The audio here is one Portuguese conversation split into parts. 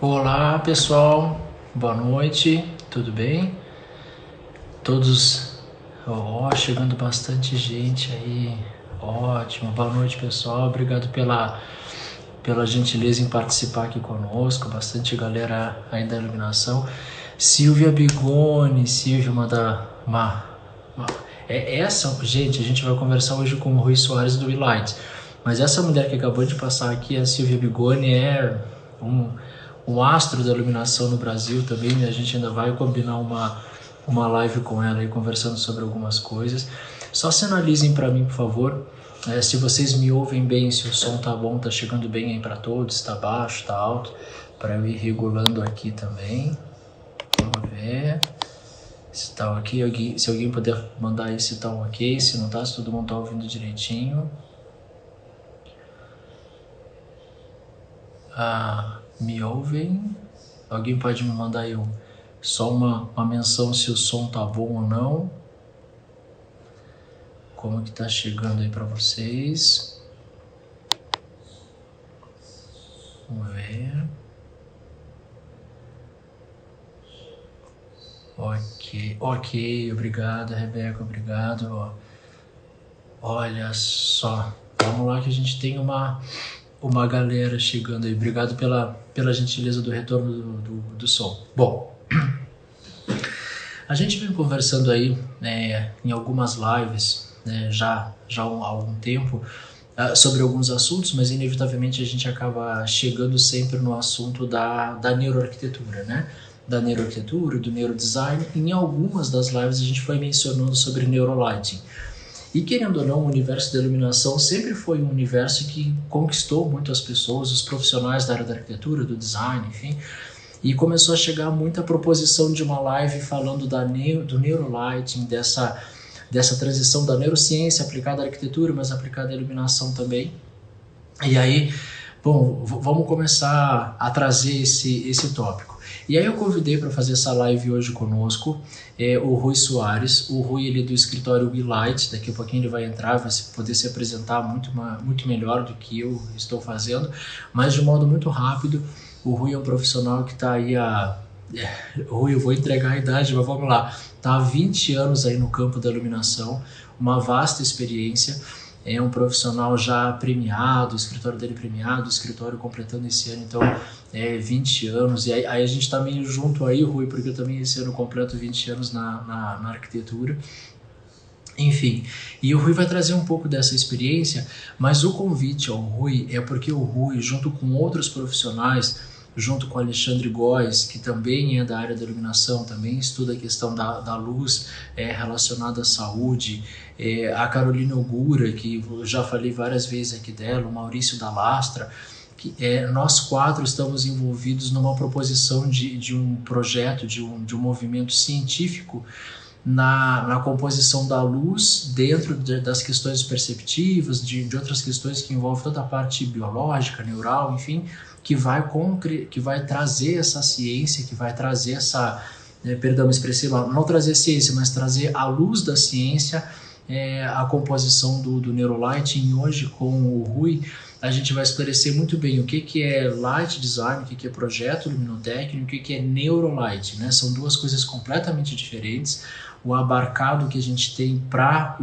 Olá pessoal, boa noite, tudo bem? Todos, chegando bastante gente aí, ótimo, boa noite pessoal, obrigado pela gentileza em participar aqui conosco, bastante galera aí da iluminação. Silvia Bigoni, Silvia, gente, a gente vai conversar hoje com o Rui Soares do Relight, mas essa mulher que acabou de passar aqui, a Silvia Bigoni, é um astro da iluminação no Brasil também, né? A gente ainda vai combinar uma live com ela aí, conversando sobre algumas coisas. Só sinalizem para mim, por favor, se vocês me ouvem bem, se o som tá bom, tá chegando bem aí para todos, tá baixo, tá alto, para eu ir regulando aqui também. Vamos ver se tá ok, se alguém puder mandar aí se tá ok, se não tá, se todo mundo tá ouvindo direitinho. Me ouvem? Alguém pode me mandar aí só uma menção se o som tá bom ou não? Como que tá chegando aí para vocês? Vamos ver. Ok, obrigado, Rebeca, obrigado. Olha só, vamos lá que a gente tem uma galera chegando aí. Obrigado pela gentileza do retorno do som. Bom, a gente vem conversando aí em algumas lives, já há algum tempo, sobre alguns assuntos, mas inevitavelmente a gente acaba chegando sempre no assunto da neuroarquitetura, né? Da neuroarquitetura, do neurodesign. Em algumas das lives a gente foi mencionando sobre neurolighting. E querendo ou não, o universo da iluminação sempre foi um universo que conquistou muito as pessoas, os profissionais da área da arquitetura, do design, enfim. E começou a chegar muita proposição de uma live falando do neurolighting, dessa transição da neurociência aplicada à arquitetura, mas aplicada à iluminação também. E aí, bom, vamos começar a trazer esse tópico. E aí eu convidei para fazer essa live hoje conosco o Rui Soares. O Rui, ele é do escritório Relight, daqui a pouquinho ele vai entrar, vai poder se apresentar muito melhor do que eu estou fazendo, mas de modo muito rápido. O Rui é um profissional que está aí Rui, eu vou entregar a idade, mas vamos lá. Está há 20 anos aí no campo da iluminação, uma vasta experiência. É um profissional já premiado, o escritório dele premiado, o escritório completando esse ano, então, 20 anos. E aí a gente está meio junto aí, Rui, porque eu também esse ano completo 20 anos na arquitetura. Enfim, e o Rui vai trazer um pouco dessa experiência, mas o convite ao Rui é porque o Rui, junto com outros profissionais, junto com o Alexandre Góes, que também é da área da iluminação, também estuda a questão da luz relacionada à saúde, a Carolina Ogura, que eu já falei várias vezes aqui dela, o Maurício da Lastra, que nós quatro estamos envolvidos numa proposição de um projeto, de um movimento científico na composição da luz dentro das questões perceptivas, de outras questões que envolvem toda a parte biológica, neural, enfim, que vai trazer essa ciência, que vai trazer essa, perdão, me expressei mal, não trazer ciência, mas trazer à luz da ciência a composição do Neurolighting. E hoje com o Rui a gente vai esclarecer muito bem o que é Light Design, o que é projeto luminotécnico, o que é Neurolighting, né? São duas coisas completamente diferentes. O abarcado que a gente tem para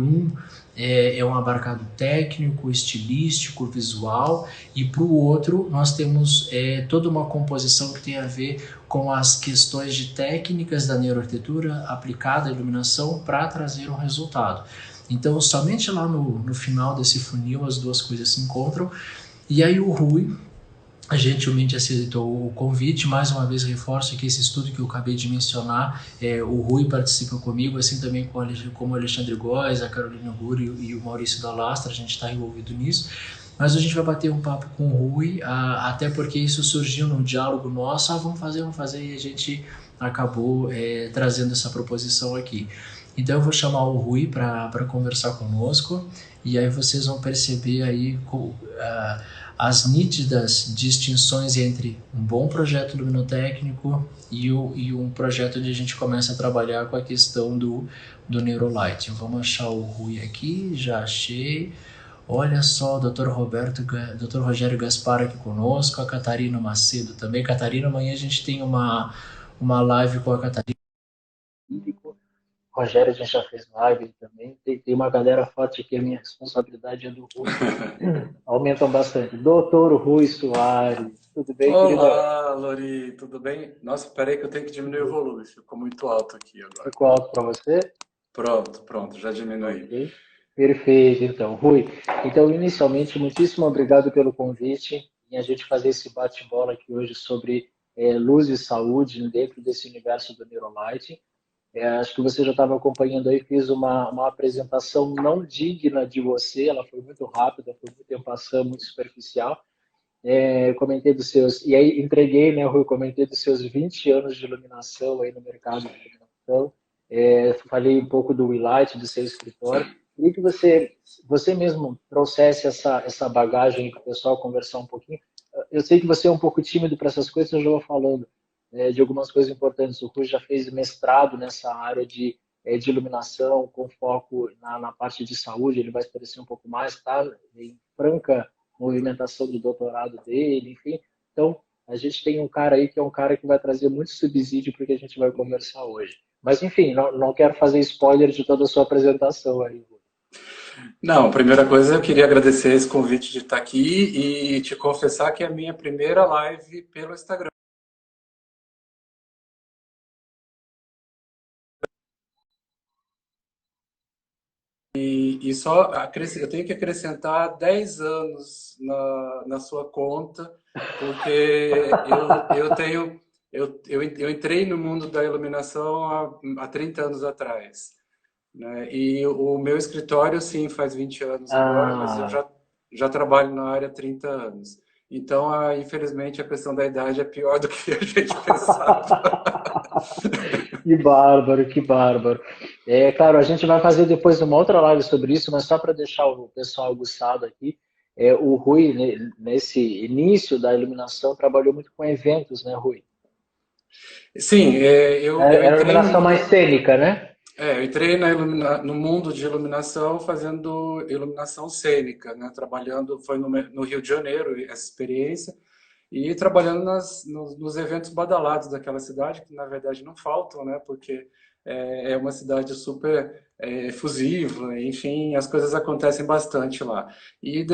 é um abarcado técnico, estilístico, visual, e para o outro nós temos toda uma composição que tem a ver com as questões de técnicas da neuroarquitetura aplicada à iluminação para trazer um resultado. Então, somente lá no final desse funil as duas coisas se encontram. E aí o Rui gentilmente aceitou o convite. Mais uma vez reforço que esse estudo que eu acabei de mencionar, o Rui participa comigo, assim também como o Alexandre Góes, a Carolina Ogura e o Maurício da Lastra, a gente está envolvido nisso. Mas a gente vai bater um papo com o Rui, até porque isso surgiu num diálogo nosso, vamos fazer, e a gente acabou trazendo essa proposição aqui. Então eu vou chamar o Rui para conversar conosco, e aí vocês vão perceber aí as nítidas distinções entre um bom projeto luminotécnico e um projeto onde a gente começa a trabalhar com a questão do Neurolighting. Vamos achar o Rui aqui, já achei. Olha só, o Dr. Rogério Gaspar aqui conosco, a Catarina Macedo também. Catarina, amanhã a gente tem uma live com a Catarina. Rogério, a gente já fez live também. Tem uma galera forte aqui, a minha responsabilidade é do Rui. Aumentam bastante. Doutor Rui Soares, tudo bem, queridão? Olá, Lori, tudo bem? Nossa, peraí que eu tenho que diminuir o volume, ficou muito alto aqui agora. Ficou alto para você? Pronto, pronto, já diminui. Ok. Perfeito, então. Rui, então, inicialmente, muitíssimo obrigado pelo convite em a gente fazer esse bate-bola aqui hoje sobre luz e saúde dentro desse universo do Neurolighting. Acho que você já estava acompanhando aí, fiz uma apresentação não digna de você, ela foi muito rápida, foi muito em passant, muito superficial. Eu comentei dos seus, e aí entreguei, né, Rui, comentei dos seus 20 anos de iluminação aí no mercado de iluminação, falei um pouco do Willite, do seu escritório, queria que você mesmo trouxesse essa bagagem para o pessoal conversar um pouquinho. Eu sei que você é um pouco tímido para essas coisas, eu já vou falando de algumas coisas importantes. O Rui já fez mestrado nessa área de iluminação, com foco na parte de saúde, ele vai esclarecer um pouco mais, tá? Em franca movimentação do doutorado dele, enfim. Então, a gente tem um cara aí que é um cara que vai trazer muito subsídio para o que a gente vai conversar hoje. Mas, enfim, não quero fazer spoiler de toda a sua apresentação aí. Não, a primeira coisa eu queria agradecer esse convite de estar aqui e te confessar que é a minha primeira live pelo Instagram. E só eu tenho que acrescentar 10 anos na sua conta, porque eu entrei no mundo da iluminação há 30 anos atrás, né? E o meu escritório, sim, faz 20 anos agora, mas eu Ah, já trabalho na área há 30 anos. Então, infelizmente, a questão da idade é pior do que a gente pensava. que bárbaro, que bárbaro. Claro, a gente vai fazer depois uma outra live sobre isso, mas só para deixar o pessoal aguçado aqui, o Rui, né, nesse início da iluminação, trabalhou muito com eventos, né, Rui? Sim, eu Era entrei iluminação mais cênica, né? eu entrei no mundo de iluminação fazendo iluminação cênica, né? Trabalhando, foi no Rio de Janeiro essa experiência, e trabalhando nos eventos badalados daquela cidade, que na verdade não faltam, né? Porque é uma cidade super efusiva, enfim, as coisas acontecem bastante lá.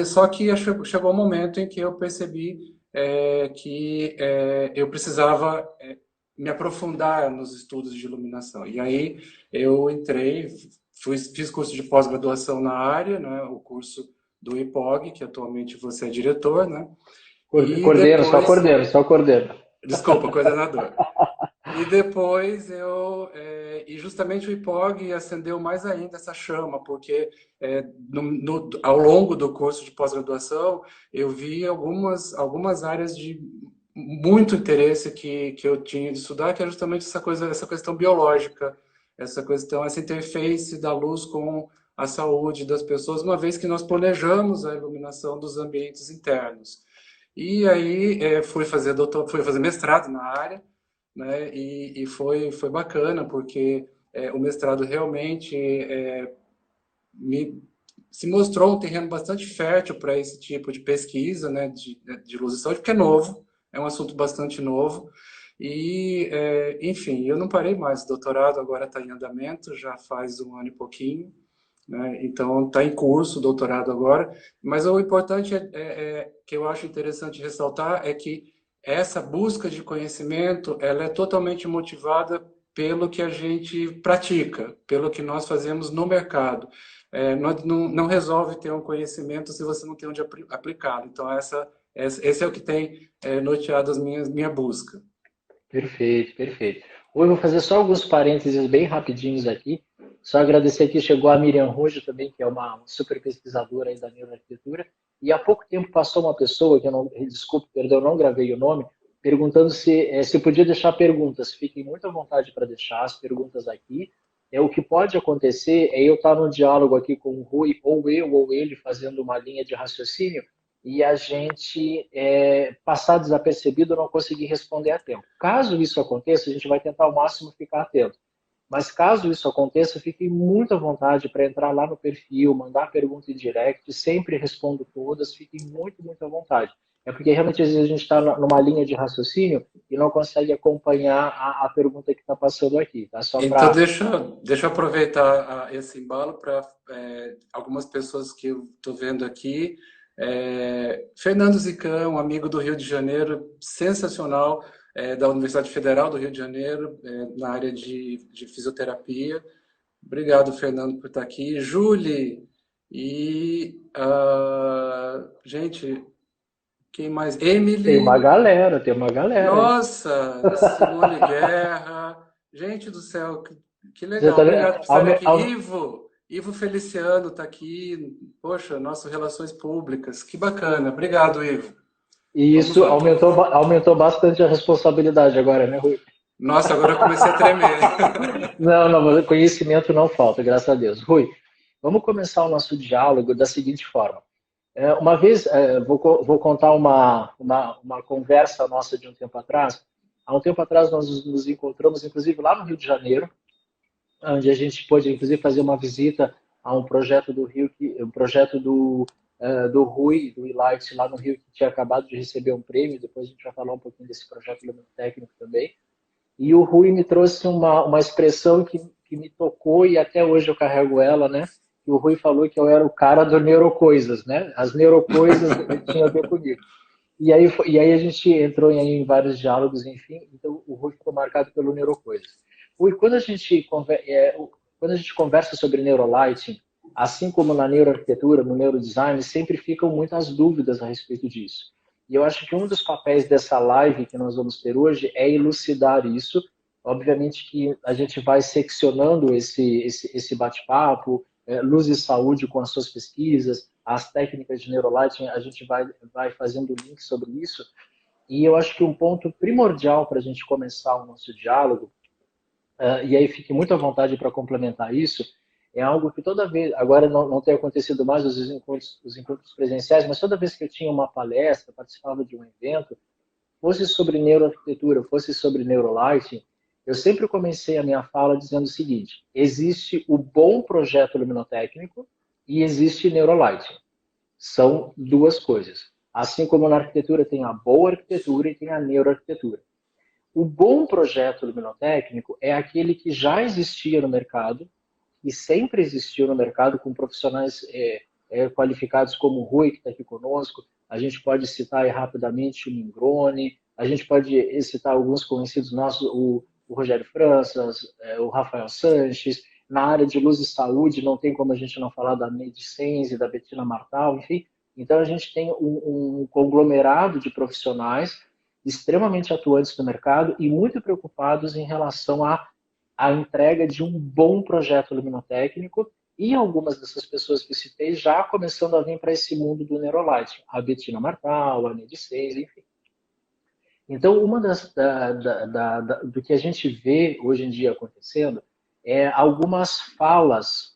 Só que chegou um momento em que eu percebi que eu precisava me aprofundar nos estudos de iluminação. E aí eu entrei, fiz curso de pós-graduação na área, né, o curso do IPOG, que atualmente você é diretor, né? E Coordeno, só depois, coordeno, só coordeno. desculpa, coordenador. E depois e justamente o IPOG acendeu mais ainda essa chama, porque ao longo do curso de pós-graduação eu vi algumas áreas de muito interesse que eu tinha de estudar, que é justamente essa coisa, essa questão biológica, essa interface da luz com a saúde das pessoas, uma vez que nós planejamos a iluminação dos ambientes internos. E aí fui fazer mestrado na área, né? E foi bacana, porque o mestrado realmente me, se mostrou um terreno bastante fértil para esse tipo de pesquisa, né, de luz e saúde, porque é novo, é um assunto bastante novo. Enfim, eu não parei mais. O doutorado agora está em andamento, já faz um ano e pouquinho, né? Então está em curso o doutorado agora. Mas o importante que eu acho interessante ressaltar é que essa busca de conhecimento ela é totalmente motivada pelo que a gente pratica, pelo que nós fazemos no mercado. Não resolve ter um conhecimento se você não tem onde aplicá-lo. Então esse é o que tem norteado minha busca. Perfeito, perfeito. Hoje eu vou fazer só alguns parênteses bem rapidinhos aqui. Só agradecer que chegou a Miriam Rojo também, que é uma super pesquisadora aí da neuroarquitetura. E há pouco tempo passou uma pessoa, que eu não, desculpe, perdão, eu não gravei o nome, perguntando se podia deixar perguntas. Fiquem muito à vontade para deixar as perguntas aqui. O que pode acontecer é eu estar no diálogo aqui com o Rui, ou eu ou ele, fazendo uma linha de raciocínio, e a gente passar desapercebido ou não conseguir responder a tempo. Caso isso aconteça, a gente vai tentar ao máximo ficar atento. Mas caso isso aconteça, fiquem muito à vontade para entrar lá no perfil, mandar pergunta em direct, sempre respondo todas, fiquem muito, muito à vontade. É porque realmente às vezes a gente está numa linha de raciocínio e não consegue acompanhar a pergunta que está passando aqui, tá? Só Então, para. deixa eu aproveitar esse embalo para algumas pessoas que eu estou vendo aqui. Fernando Zicão, um amigo do Rio de Janeiro, sensacional, da Universidade Federal do Rio de Janeiro, na área de fisioterapia. Obrigado, Fernando, por estar aqui. Julie e, gente, quem mais? Emily. Tem uma galera aí. Nossa, Simone Guerra. Gente do céu, que Você legal. tá, Obrigado por estarem aqui. Ivo Feliciano está aqui. Poxa, nossas relações públicas. Que bacana. Obrigado, Ivo. e Vamos isso lá. aumentou bastante a responsabilidade agora, né, Rui? Nossa, agora eu comecei a tremer. Não, não, conhecimento não falta, graças a Deus. Rui, vamos começar o nosso diálogo da seguinte forma. Uma vez, vou contar uma conversa nossa de um tempo atrás. Há um tempo atrás nós nos encontramos, inclusive, lá no Rio de Janeiro, onde a gente pôde, inclusive, fazer uma visita a um projeto do Rio, um projeto do Rui, do eLight, lá no Rio, que tinha acabado de receber um prêmio. Depois a gente vai falar um pouquinho desse projeto técnico também. E o Rui me trouxe uma expressão que me tocou e até hoje eu carrego ela, né? E o Rui falou que eu era o cara do neurocoisas, né? As neurocoisas tinham a ver comigo. E aí a gente entrou em vários diálogos, enfim, então o Rui ficou marcado pelo neurocoisas. Rui, quando a gente conversa sobre neurolighting, assim como na neuroarquitetura, no neurodesign, sempre ficam muitas dúvidas a respeito disso. E eu acho que um dos papéis dessa live que nós vamos ter hoje é elucidar isso. Obviamente que a gente vai seccionando esse bate-papo, Luz e Saúde com as suas pesquisas, as técnicas de neurolighting, a gente vai fazendo link sobre isso. E eu acho que um ponto primordial para a gente começar o nosso diálogo, e aí fique muito à vontade para complementar isso, é algo que toda vez, agora não tem acontecido mais os encontros presenciais, mas toda vez que eu tinha uma palestra, participava de um evento, fosse sobre neuroarquitetura, fosse sobre neurolighting, eu sempre comecei a minha fala dizendo o seguinte: existe o bom projeto luminotécnico e existe neurolighting. São duas coisas. Assim como na arquitetura tem a boa arquitetura e tem a neuroarquitetura. O bom projeto luminotécnico é aquele que já existia no mercado e sempre existiu no mercado com profissionais qualificados como o Rui, que está aqui conosco. A gente pode citar aí rapidamente o Mingrone, a gente pode citar alguns conhecidos nossos, o Rogério Franças, o Rafael Sanches. Na área de luz e saúde, não tem como a gente não falar da Medicense, da Bettina Martal, enfim. Então, a gente tem um conglomerado de profissionais extremamente atuantes no mercado e muito preocupados em relação à entrega de um bom projeto luminotécnico e algumas dessas pessoas que citei já começando a vir para esse mundo do Neurolight, a Bettina Martal, a Ned 6, enfim. Então, uma do que a gente vê hoje em dia acontecendo é algumas falas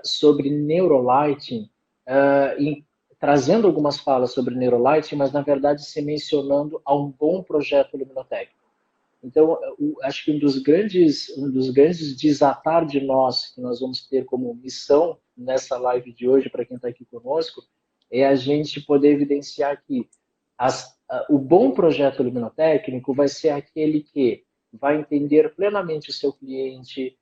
sobre neurolighting, trazendo algumas falas sobre neurolighting, mas na verdade se mencionando a um bom projeto luminotécnico. Então, acho que um dos grandes desatar de nós que nós vamos ter como missão nessa live de hoje, para quem está aqui conosco, é a gente poder evidenciar que o bom projeto luminotécnico vai ser aquele que vai entender plenamente o seu cliente,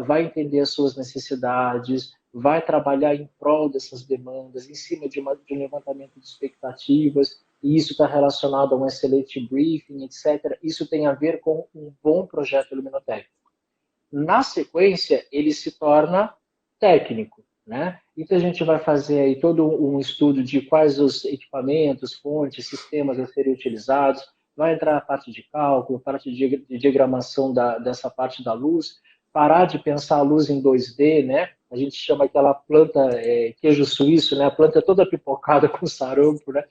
vai entender as suas necessidades, vai trabalhar em prol dessas demandas, em cima de um levantamento de expectativas, e isso está relacionado a um excelente briefing, etc. Isso tem a ver com um bom projeto luminotécnico. Na sequência, ele se torna técnico, né? Então a gente vai fazer aí todo um estudo de quais os equipamentos, fontes, sistemas a serem utilizados, vai entrar a parte de cálculo, a parte de diagramação dessa parte da luz, parar de pensar a luz em 2D, né? A gente chama aquela planta queijo suíço, né? A planta é toda pipocada com sarampo, né?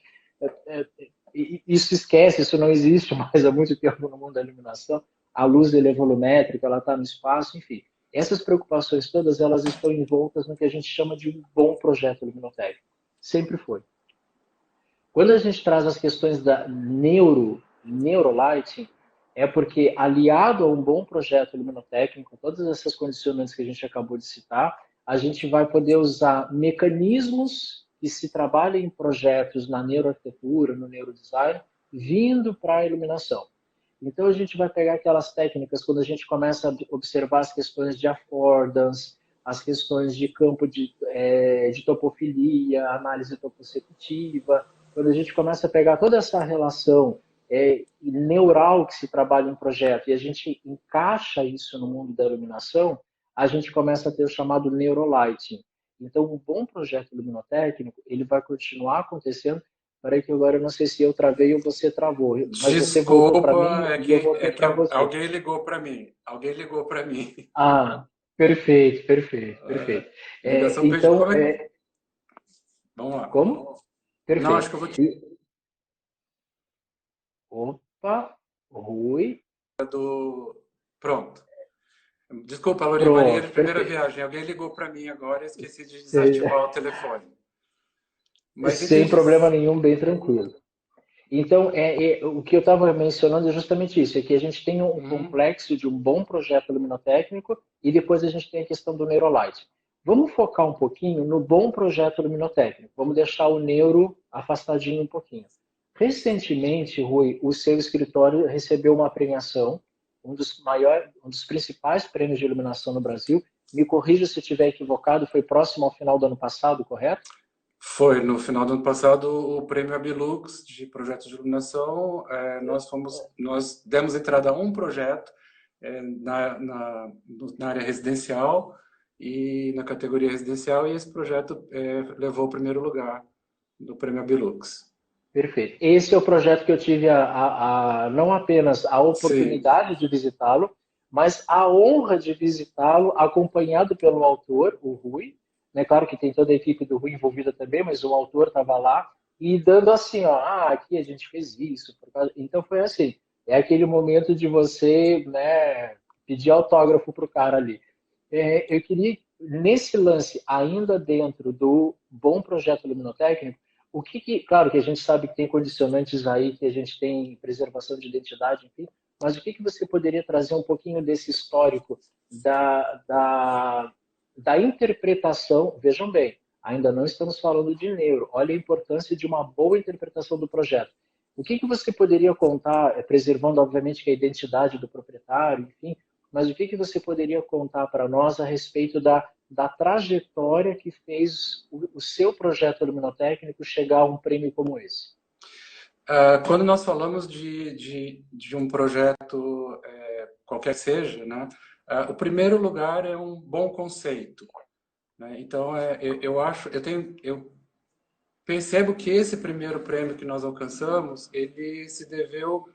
Isso esquece, isso não existe mais há muito tempo no mundo da iluminação. A luz é volumétrica, ela está no espaço, enfim. Essas preocupações todas, elas estão envoltas no que a gente chama de um bom projeto luminotécnico. Sempre foi. Quando a gente traz as questões da neurolighting, é porque, aliado a um bom projeto luminotécnico, todas essas condicionantes que a gente acabou de citar, a gente vai poder usar mecanismos que se trabalham em projetos na neuroarquitetura, no neurodesign, vindo para a iluminação. Então, a gente vai pegar aquelas técnicas, quando a gente começa a observar as questões de affordance, as questões de campo de topofilia, análise topoceptiva, quando a gente começa a pegar toda essa relação neural que se trabalha em projeto e a gente encaixa isso no mundo da iluminação, a gente começa a ter o chamado neurolighting. Então, um bom projeto luminotécnico, ele vai continuar acontecendo. Peraí que agora eu não sei se eu travei ou você travou, mas você voltou para mim Desculpa, e eu voltei para você. alguém ligou para mim. Alguém ligou para mim. Ah, perfeito, perfeito, É, perfeito. ligação perdida. Então, Vamos lá. como? Não, acho Perfeito. que eu vou te Opa, Rui, Pronto. Desculpa, Lori Maria, de pronto, primeira perfeito. viagem. Alguém ligou para mim agora e esqueci de desativar o telefone. Mas Sem entendi. problema nenhum, bem tranquilo. Então, o que eu estava mencionando é justamente isso, é que a gente tem um complexo de um bom projeto luminotécnico e depois a gente tem a questão do Neurolight. Vamos focar um pouquinho no bom projeto luminotécnico. Vamos deixar o neuro afastadinho um pouquinho. Recentemente, Rui, o seu escritório recebeu uma premiação, um dos principais prêmios de iluminação no Brasil. Me corrija se eu estiver equivocado, foi próximo ao final do ano passado, correto? Foi no final do ano passado o prêmio Abilux de projetos de iluminação. Nós demos entrada a um projeto na área residencial e na categoria residencial, e esse projeto levou o primeiro lugar do prêmio Abilux. Perfeito. Esse é o projeto que eu tive não apenas a Sim, oportunidade de visitá-lo, mas a honra de visitá-lo acompanhado pelo autor, o Rui. Né? Claro que tem toda a equipe do Rui envolvida também, mas o autor estava lá e dando assim, ó, aqui a gente fez isso. Então foi assim, é aquele momento de você, né, pedir autógrafo para o cara ali. Eu queria, nesse lance, ainda dentro do bom projeto luminotécnico, claro que a gente sabe que tem condicionantes aí, que a gente tem preservação de identidade, enfim, mas o que você poderia trazer um pouquinho desse histórico da, da, da interpretação? Vejam bem, ainda não estamos falando de neuro, olha a importância de uma boa interpretação do projeto. O que você poderia contar, preservando, obviamente, que a identidade do proprietário, enfim, mas o que você poderia contar para nós a respeito da trajetória que fez o seu projeto luminotécnico chegar a um prêmio como esse? Quando nós falamos de um projeto, qualquer seja, né, o primeiro lugar é um bom conceito. Né? Então, eu percebo que esse primeiro prêmio que nós alcançamos, ele se deveu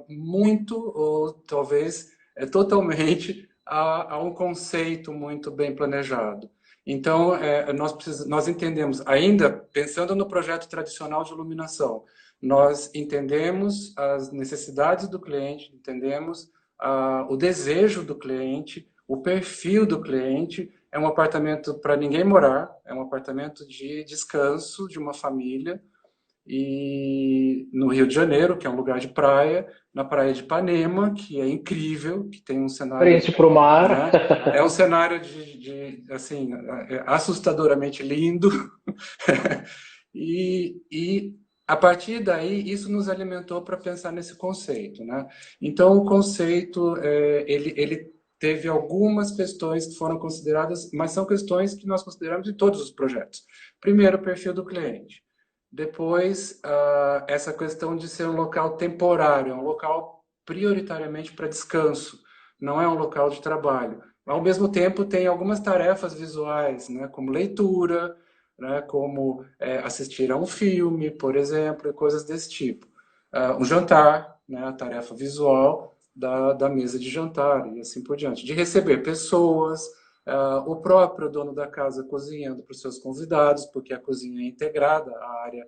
muito, ou talvez totalmente, a um conceito muito bem planejado. Então, nós entendemos, ainda pensando no projeto tradicional de iluminação, nós entendemos as necessidades do cliente, entendemos o desejo do cliente, o perfil do cliente. É um apartamento para ninguém morar, é um apartamento de descanso de uma família, e no Rio de Janeiro, que é um lugar de praia, na praia de Ipanema, que é incrível, que tem um cenário, Frente para o mar. né? É um cenário assim, assustadoramente lindo. E a partir daí, isso nos alimentou para pensar nesse conceito, né? Então, o conceito, ele teve algumas questões que foram consideradas, mas são questões que nós consideramos em todos os projetos. Primeiro, o perfil do cliente. Depois, essa questão de ser um local temporário, é um local prioritariamente para descanso, não é um local de trabalho. Ao mesmo tempo, tem algumas tarefas visuais, né, como leitura, né, como assistir a um filme, por exemplo, e coisas desse tipo. Um jantar, né, a tarefa visual da mesa de jantar e assim por diante. De receber pessoas, o próprio dono da casa cozinhando para os seus convidados, porque a cozinha é integrada à área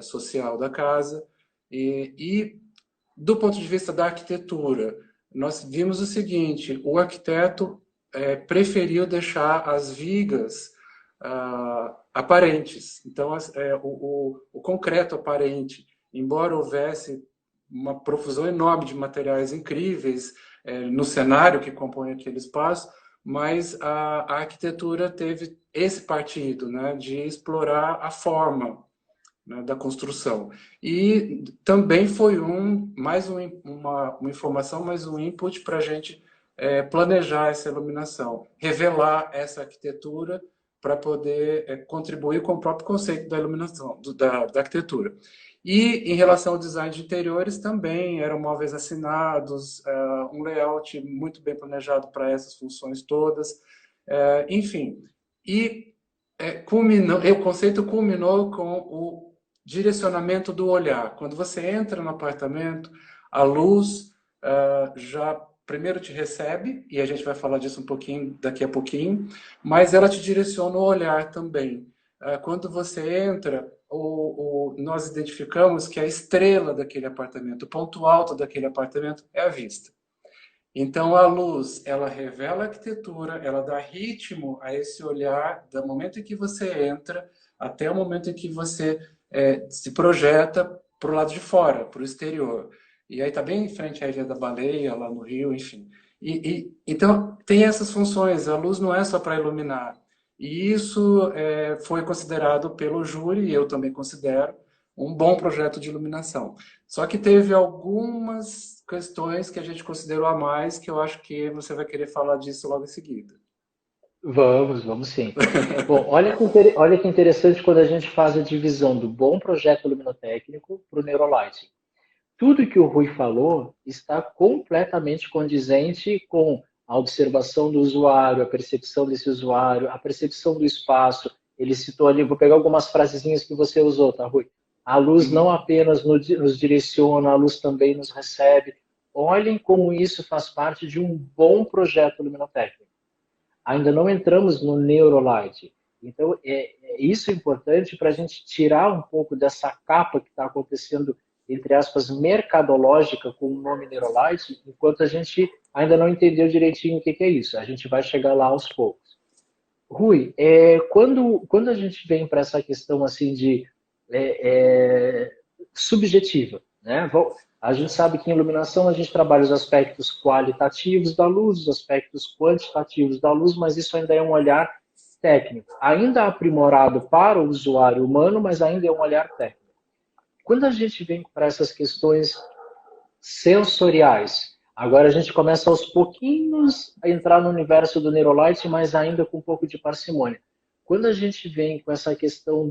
social da casa. E do ponto de vista da arquitetura, nós vimos o seguinte: o arquiteto preferiu deixar as vigas aparentes. Então, o concreto aparente, embora houvesse uma profusão enorme de materiais incríveis no cenário que compõe aquele espaço, mas a arquitetura teve esse partido, né, de explorar a forma, né, da construção. E também foi uma informação, mais um input para a gente planejar essa iluminação, revelar essa arquitetura para poder contribuir com o próprio conceito da iluminação, da arquitetura. E em relação ao design de interiores também eram móveis assinados, um layout muito bem planejado para essas funções todas, enfim. E o conceito culminou com o direcionamento do olhar. Quando você entra no apartamento, a luz já primeiro te recebe, e a gente vai falar disso um pouquinho daqui a pouquinho, mas ela te direciona o olhar também. Quando você entra, nós identificamos que a estrela daquele apartamento, o ponto alto daquele apartamento é a vista. Então, a luz, ela revela a arquitetura, ela dá ritmo a esse olhar, do momento em que você entra até o momento em que você se projeta para o lado de fora, para o exterior. E aí está bem em frente à Ilha da Baleia, lá no Rio, enfim. Então, tem essas funções. A luz não é só para iluminar. E isso foi considerado pelo júri, e eu também considero, um bom projeto de iluminação. Só que teve algumas questões que a gente considerou a mais, que eu acho que você vai querer falar disso logo em seguida. Vamos sim. Bom, olha que interessante quando a gente faz a divisão do bom projeto luminotécnico para o Neurolighting. Tudo que o Rui falou está completamente condizente com a observação do usuário, a percepção desse usuário, a percepção do espaço. Ele citou ali, vou pegar algumas frasezinhas que você usou, tá, Rui? A luz não apenas nos direciona, a luz também nos recebe. Olhem como isso faz parte de um bom projeto luminotécnico. Ainda não entramos no Neurolight. Então, isso é importante para a gente tirar um pouco dessa capa que está acontecendo, entre aspas, mercadológica com o nome Neurolight, enquanto a gente ainda não entendeu direitinho o que é isso. A gente vai chegar lá aos poucos. Rui, quando a gente vem para essa questão assim de subjetiva, né? A gente sabe que em iluminação a gente trabalha os aspectos qualitativos da luz, os aspectos quantitativos da luz, mas isso ainda é um olhar técnico, ainda aprimorado para o usuário humano, mas ainda é um olhar técnico. Quando a gente vem para essas questões sensoriais, agora a gente começa aos pouquinhos a entrar no universo do Neurolight, mas ainda com um pouco de parcimônia. Quando a gente vem com essa questão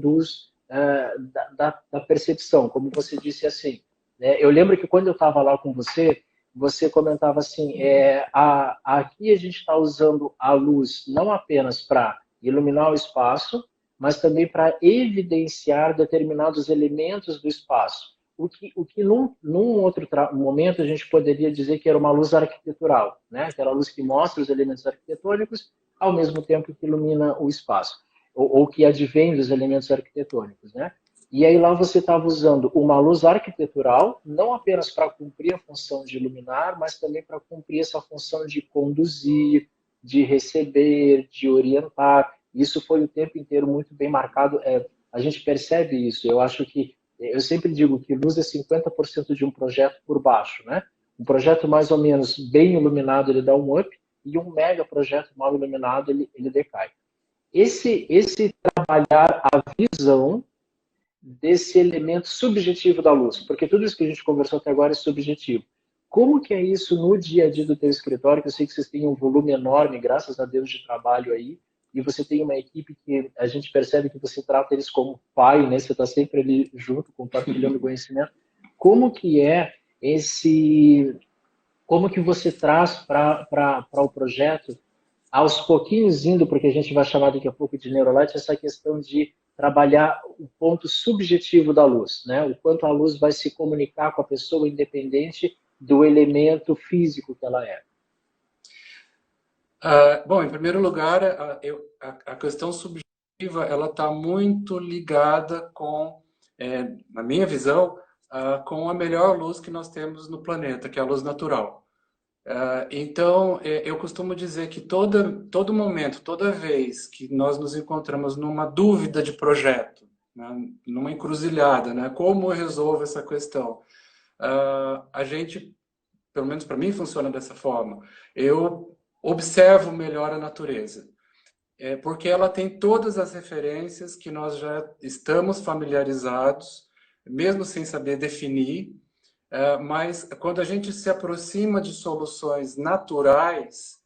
da percepção, como você disse assim, eu lembro que quando eu estava lá com você, você comentava assim, aqui a gente está usando a luz não apenas para iluminar o espaço, mas também para evidenciar determinados elementos do espaço. O que num outro momento a gente poderia dizer que era uma luz arquitetural, né? Aquela luz que mostra os elementos arquitetônicos ao mesmo tempo que ilumina o espaço, ou que advém dos elementos arquitetônicos, né? E aí lá você estava usando uma luz arquitetural, não apenas para cumprir a função de iluminar, mas também para cumprir essa função de conduzir, de receber, de orientar. Isso foi o tempo inteiro muito bem marcado. A gente percebe isso. Eu sempre digo que luz é 50% de um projeto por baixo, né? Um projeto mais ou menos bem iluminado, ele dá um up, e um mega projeto mal iluminado, ele decai. Esse trabalhar a visão desse elemento subjetivo da luz, porque tudo isso que a gente conversou até agora é subjetivo. Como que é isso no dia a dia do teu escritório? Que eu sei que vocês têm um volume enorme, graças a Deus, de trabalho aí, e você tem uma equipe que a gente percebe que você trata eles como pai, né? Você está sempre ali junto, compartilhando conhecimento. Como que é como que você traz para o projeto, aos pouquinhos indo, porque a gente vai chamar daqui a pouco de Neurolight, essa questão de trabalhar o ponto subjetivo da luz, né? O quanto a luz vai se comunicar com a pessoa independente do elemento físico que ela é. Bom, em primeiro lugar, a questão subjetiva ela está muito ligada com, na minha visão, com a melhor luz que nós temos no planeta, que é a luz natural. Então, eu costumo dizer que todo momento, toda vez que nós nos encontramos numa dúvida de projeto, né, numa encruzilhada, né, como eu resolvo essa questão? a gente, pelo menos para mim, funciona dessa forma. Eu observo melhor a natureza. Porque ela tem todas as referências que nós já estamos familiarizados, mesmo sem saber definir, mas quando a gente se aproxima de soluções naturais,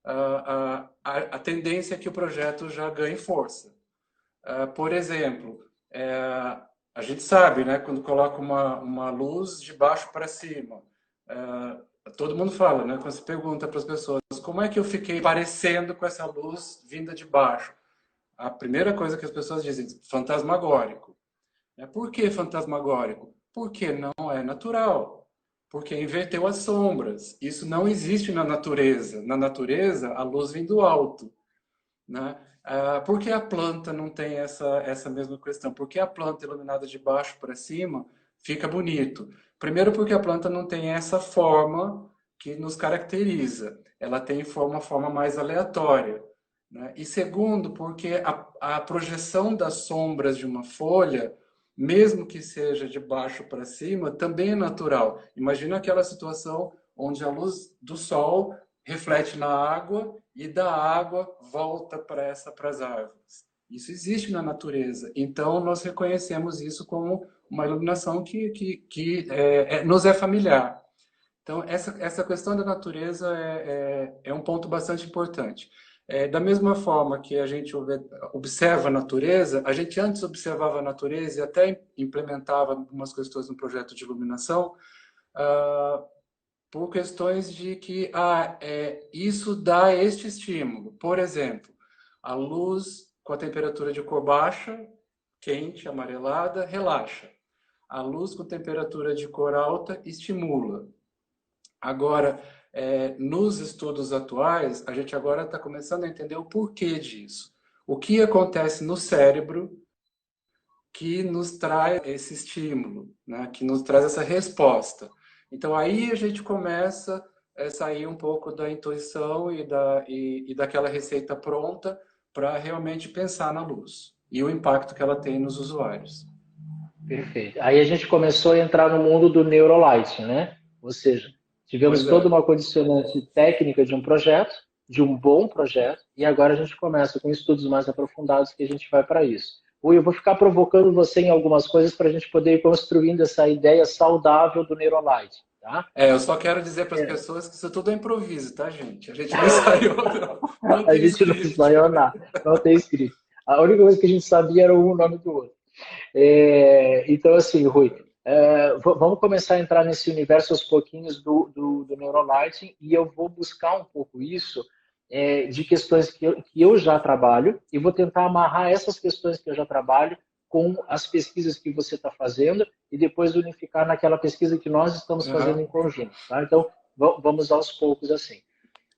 a tendência é que o projeto já ganhe força. Por exemplo, a gente sabe, né, quando coloca uma luz de baixo para cima, todo mundo fala, né, quando se pergunta para as pessoas como é que eu fiquei parecendo com essa luz vinda de baixo, a primeira coisa que as pessoas dizem, fantasmagórico. Por que fantasmagórico? Porque não é natural. Porque inverteu as sombras. Isso não existe na natureza. Na natureza, a luz vem do alto, né? Por que a planta não tem essa mesma questão? Por que a planta iluminada de baixo para cima fica bonito? Primeiro porque a planta não tem essa forma que nos caracteriza. Ela tem uma forma mais aleatória, né? E segundo, porque a projeção das sombras de uma folha, mesmo que seja de baixo para cima, também é natural. Imagina aquela situação onde a luz do sol reflete na água e da água volta para as árvores. Isso existe na natureza. Então, nós reconhecemos isso como uma iluminação que nos é familiar. Então, essa questão da natureza é um ponto bastante importante. Da mesma forma que a gente observa a natureza, a gente antes observava a natureza e até implementava algumas questões no projeto de iluminação, por questões de que isso dá este estímulo. Por exemplo, a luz com a temperatura de cor baixa, quente, amarelada, relaxa. A luz com temperatura de cor alta estimula. Agora, nos estudos atuais, a gente agora está começando a entender o porquê disso. O que acontece no cérebro que nos traz esse estímulo, né? Que nos traz essa resposta. Então, aí a gente começa a sair um pouco da intuição e daquela receita pronta para realmente pensar na luz e o impacto que ela tem nos usuários. Perfeito. Aí a gente começou a entrar no mundo do Neurolight, né? Ou seja, tivemos Pois toda é. uma condicionante técnica de um projeto, de um bom projeto, e agora a gente começa com estudos mais aprofundados que a gente vai para isso. Ou eu vou ficar provocando você em algumas coisas para a gente poder ir construindo essa ideia saudável do Neurolight, tá? Eu só quero dizer para as pessoas que isso tudo é improviso, tá, gente? A gente não ensaiou, não A tem gente não script. ensaiou nada, não tem escrito. A única coisa que a gente sabia era um nome do outro. Então, assim, Rui, vamos começar a entrar nesse universo aos pouquinhos do Neurolighting e eu vou buscar um pouco isso de questões que eu já trabalho e vou tentar amarrar essas questões que eu já trabalho com as pesquisas que você está fazendo e depois unificar naquela pesquisa que nós estamos fazendo em Uhum. conjunto. Tá? Então, vamos aos poucos assim.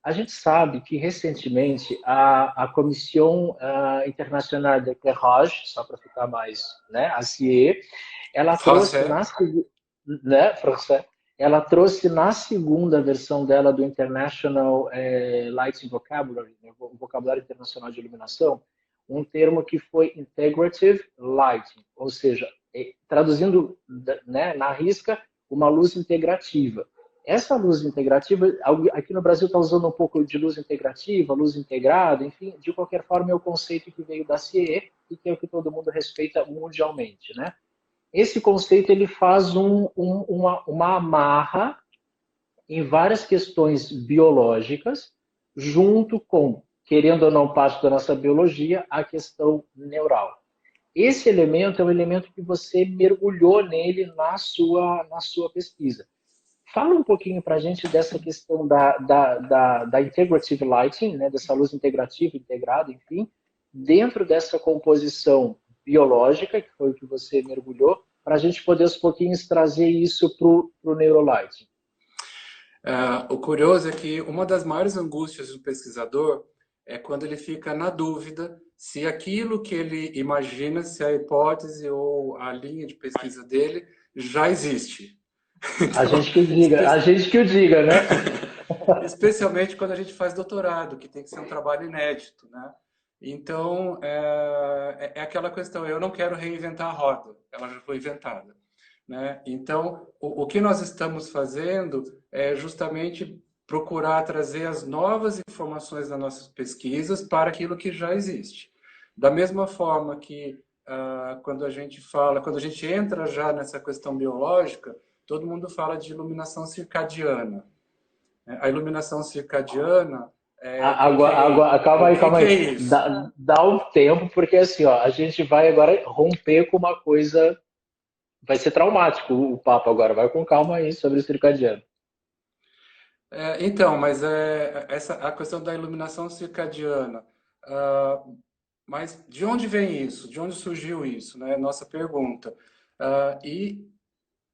A gente sabe que recentemente a Comissão Internacional de Éclairage, só para ficar mais, né, a CIE, ela trouxe Français. né, francês, ela trouxe na segunda versão dela do International Lighting Vocabulary, né, o vocabulário internacional de iluminação, um termo que foi Integrative Lighting, ou seja, traduzindo, né, na risca, uma luz integrativa. Essa luz integrativa, aqui no Brasil está usando um pouco de luz integrativa, luz integrada, enfim, de qualquer forma é o conceito que veio da CIE e que é o que todo mundo respeita mundialmente, né? Esse conceito ele faz uma amarra em várias questões biológicas, junto com, querendo ou não parte da nossa biologia, a questão neural. Esse elemento é um elemento que você mergulhou nele na sua pesquisa. Fala um pouquinho para a gente dessa questão da integrative lighting, né, dessa luz integrativa, integrada, enfim, dentro dessa composição biológica, que foi o que você mergulhou, para a gente poder aos pouquinhos trazer isso para o Neurolighting. O curioso é que uma das maiores angústias do pesquisador é quando ele fica na dúvida se aquilo que ele imagina, se a hipótese ou a linha de pesquisa dele já existe. A Então, gente que o diga, né? especialmente quando a gente faz doutorado, que tem que ser um trabalho inédito, né? Então, é aquela questão, eu não quero reinventar a roda, ela já foi inventada. né? Então, o que nós estamos fazendo é justamente procurar trazer as novas informações das nossas pesquisas para aquilo que já existe. Da mesma forma que quando a gente fala, quando a gente entra já nessa questão biológica, todo mundo fala de iluminação circadiana. A iluminação circadiana, Agora, calma o aí, que calma que aí. é isso? Dá um tempo, porque assim, ó, a gente vai agora romper com uma coisa. Vai ser traumático o papo agora. Vai com calma aí sobre o circadiano. Então, mas essa a questão da iluminação circadiana. ah, mas de onde vem isso? De onde surgiu isso, né? Nossa pergunta. E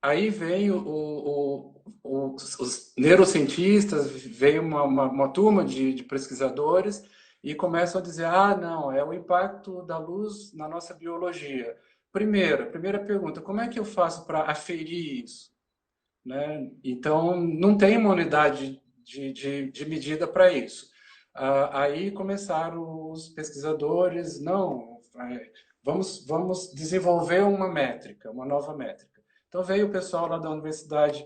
aí vem os neurocientistas, veio uma turma de pesquisadores e começam a dizer: ah, não, é o impacto da luz na nossa biologia. Primeira pergunta: como é que eu faço para aferir isso? Né? Então, não tem uma unidade de medida para isso. Aí começaram os pesquisadores: não, vamos desenvolver uma métrica, uma nova métrica. Então veio o pessoal lá da Universidade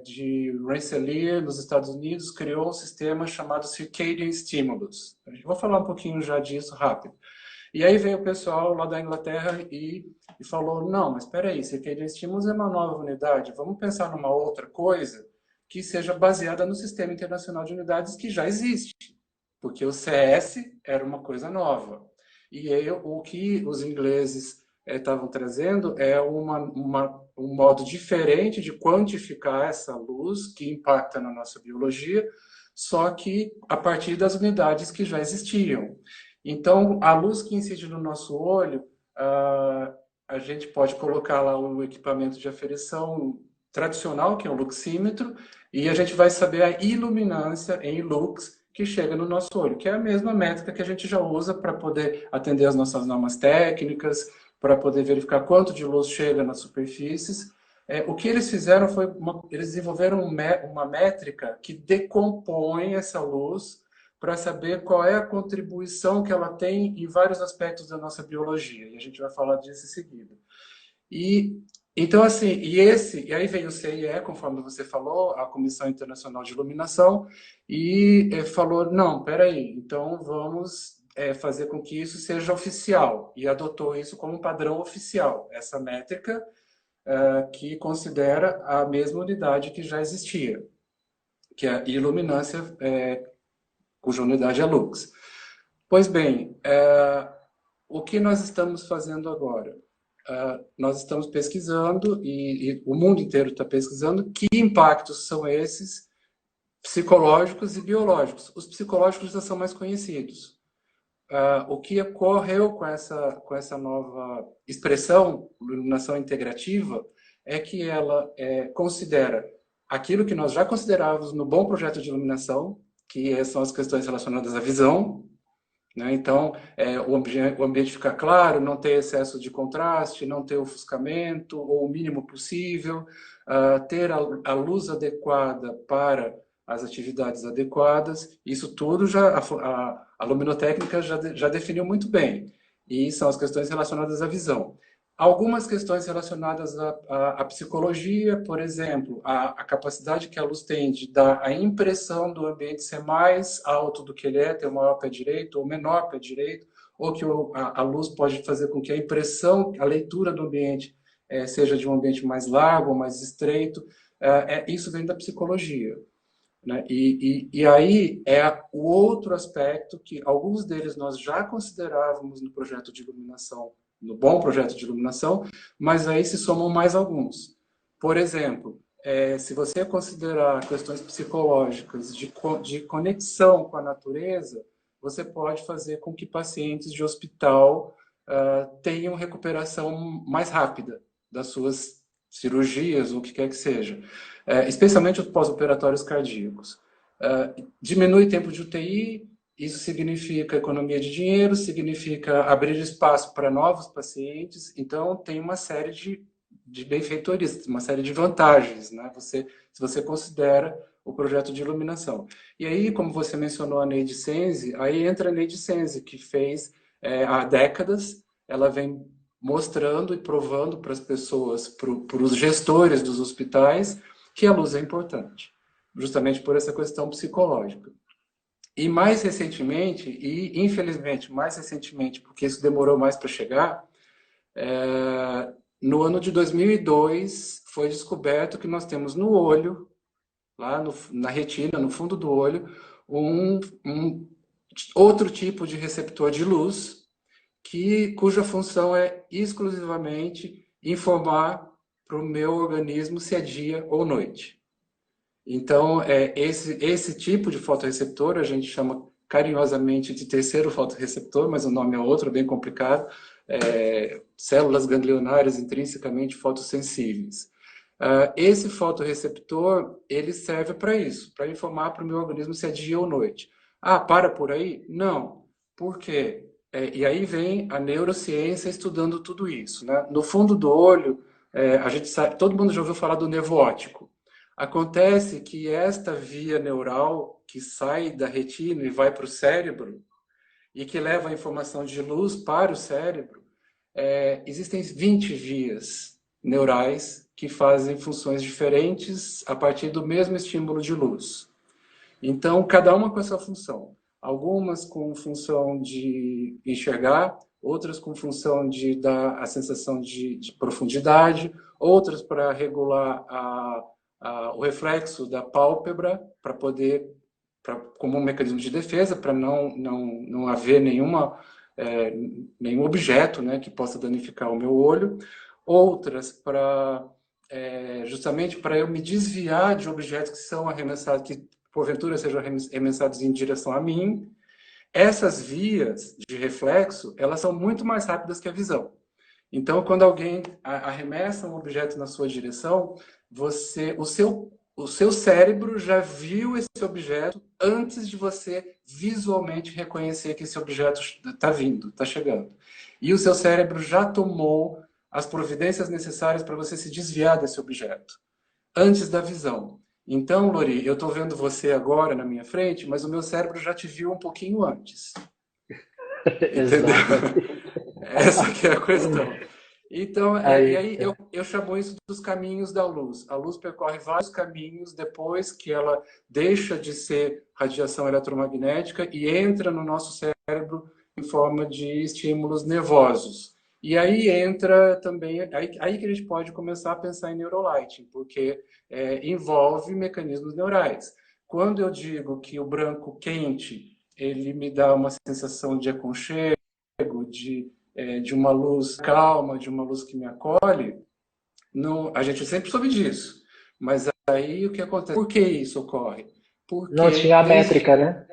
de Rensselaer, nos Estados Unidos, criou um sistema chamado Circadian Stimulus. Eu vou falar um pouquinho já disso rápido. E aí veio o pessoal lá da Inglaterra e falou: não, mas espera aí, Circadian Stimulus é uma nova unidade, vamos pensar numa outra coisa que seja baseada no Sistema Internacional de Unidades que já existe, porque o CS era uma coisa nova. E aí, o que os ingleses estavam trazendo é um modo diferente de quantificar essa luz que impacta na nossa biologia, só que a partir das unidades que já existiam. Então, a luz que incide no nosso olho, a gente pode colocar lá o equipamento de aferição tradicional, que é o luxímetro, e a gente vai saber a iluminância em lux que chega no nosso olho, que é a mesma métrica que a gente já usa para poder atender as nossas normas técnicas, para poder verificar quanto de luz chega nas superfícies. O que eles fizeram foi, eles desenvolveram uma métrica que decompõe essa luz para saber qual é a contribuição que ela tem em vários aspectos da nossa biologia. E a gente vai falar disso em seguida. E então assim, e aí veio o CIE, conforme você falou, a Comissão Internacional de Iluminação, e falou: não, peraí, então vamos fazer com que isso seja oficial, e adotou isso como um padrão oficial, essa métrica que considera a mesma unidade que já existia, que é a iluminância, cuja unidade é lux. Pois bem, o que nós estamos fazendo agora? Nós estamos pesquisando, e o mundo inteiro está pesquisando, que impactos são esses psicológicos e biológicos. Os psicológicos já são mais conhecidos. O que ocorreu com essa nova expressão, iluminação integrativa, é que ela considera aquilo que nós já considerávamos no bom projeto de iluminação, que são as questões relacionadas à visão, né? Então, o ambiente ficar claro, não ter excesso de contraste, não ter ofuscamento, ou o mínimo possível, ter a luz adequada para as atividades adequadas. Isso tudo a luminotécnica já definiu muito bem. E são as questões relacionadas à visão. Algumas questões relacionadas à psicologia, por exemplo, a capacidade que a luz tem de dar a impressão do ambiente ser mais alto do que ele é, ter o maior pé direito ou menor pé direito, ou que a luz pode fazer com que a impressão, a leitura do ambiente seja de um ambiente mais largo ou mais estreito. Isso vem da psicologia. Né? E aí o outro aspecto que alguns deles nós já considerávamos no projeto de iluminação, no bom projeto de iluminação, mas aí se somam mais alguns. Por exemplo, se você considerar questões psicológicas de conexão com a natureza, você pode fazer com que pacientes de hospital tenham recuperação mais rápida das suas cirurgias, ou o que quer que seja. Especialmente os pós-operatórios cardíacos. Diminui tempo de UTI, isso significa economia de dinheiro, significa abrir espaço para novos pacientes, então tem uma série de benfeitorias, uma série de vantagens, né? Se você considera o projeto de iluminação. E aí, como você mencionou a Neide Sense, aí entra a Neide Sense, que fez há décadas, ela vem mostrando e provando para as pessoas, para os gestores dos hospitais, que a luz é importante, justamente por essa questão psicológica. E mais recentemente, e infelizmente mais recentemente, porque isso demorou mais para chegar, no ano de 2002 foi descoberto que nós temos no olho, lá na retina, no fundo do olho, um outro tipo de receptor de luz, cuja função é exclusivamente informar para o meu organismo se é dia ou noite. Então, esse tipo de fotorreceptor a gente chama carinhosamente de terceiro fotorreceptor, mas o nome é outro, bem complicado. Células ganglionárias intrinsecamente fotossensíveis. Esse fotorreceptor, ele serve para isso, para informar para o meu organismo se é dia ou noite. Ah, para por aí? Não. Por quê? E aí vem a neurociência estudando tudo isso, né? No fundo do olho, a gente sabe, todo mundo já ouviu falar do nervo óptico. Acontece que esta via neural que sai da retina e vai para o cérebro e que leva a informação de luz para o cérebro, existem 20 vias neurais que fazem funções diferentes a partir do mesmo estímulo de luz. Então, cada uma com a sua função. Algumas com função de enxergar, outras com função de dar a sensação de profundidade, outras para regular o reflexo da pálpebra, para poder, como um mecanismo de defesa, para não haver nenhum objeto, né, que possa danificar o meu olho. Outras justamente para eu me desviar de objetos que são arremessados, que porventura sejam arremessados em direção a mim. Essas vias de reflexo, elas são muito mais rápidas que a visão. Então, quando alguém arremessa um objeto na sua direção, o seu cérebro já viu esse objeto antes de você visualmente reconhecer que esse objeto está vindo, está chegando. E o seu cérebro já tomou as providências necessárias para você se desviar desse objeto, antes da visão. Então, Lori, eu estou vendo você agora na minha frente, mas o meu cérebro já te viu um pouquinho antes. Entendeu? Essa que é a questão. Então, e aí eu chamo isso dos caminhos da luz. A luz percorre vários caminhos depois que ela deixa de ser radiação eletromagnética e entra no nosso cérebro em forma de estímulos nervosos. E aí entra também, aí que a gente pode começar a pensar em neurolighting, porque envolve mecanismos neurais. Quando eu digo que o branco quente, ele me dá uma sensação de aconchego, de uma luz calma, de uma luz que me acolhe, a gente sempre soube disso. Mas aí o que acontece? Por que isso ocorre? Porque não tinha a métrica, né?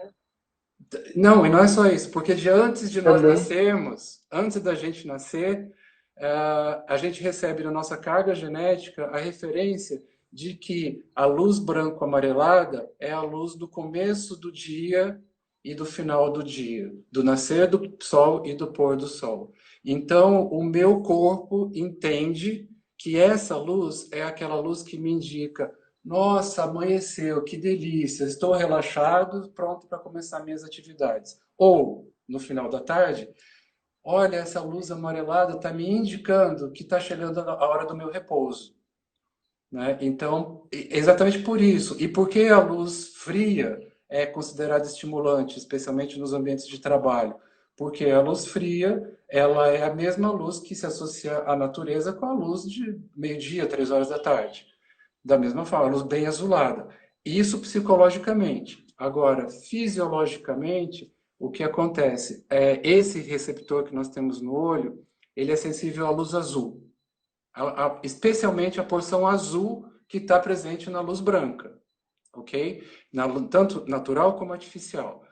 Não, e não é só isso, porque antes de nós nascermos, antes da gente nascer, a gente recebe na nossa carga genética a referência de que a luz branco-amarelada é a luz do começo do dia e do final do dia, do nascer do sol e do pôr do sol. Então, o meu corpo entende que essa luz é aquela luz que me indica: nossa, amanheceu, que delícia, estou relaxado, pronto para começar minhas atividades. Ou, no final da tarde, olha, essa luz amarelada está me indicando que está chegando a hora do meu repouso. Né? Então, exatamente por isso. E por que a luz fria é considerada estimulante, especialmente nos ambientes de trabalho? Porque a luz fria, ela é a mesma luz que se associa à natureza com a luz de meio-dia, 3 horas da tarde. Da mesma forma, a luz bem azulada. Isso psicologicamente. Agora, fisiologicamente, o que acontece? Esse receptor que nós temos no olho, ele é sensível à luz azul. Especialmente a porção azul que está presente na luz branca. Ok? Tanto natural como artificial.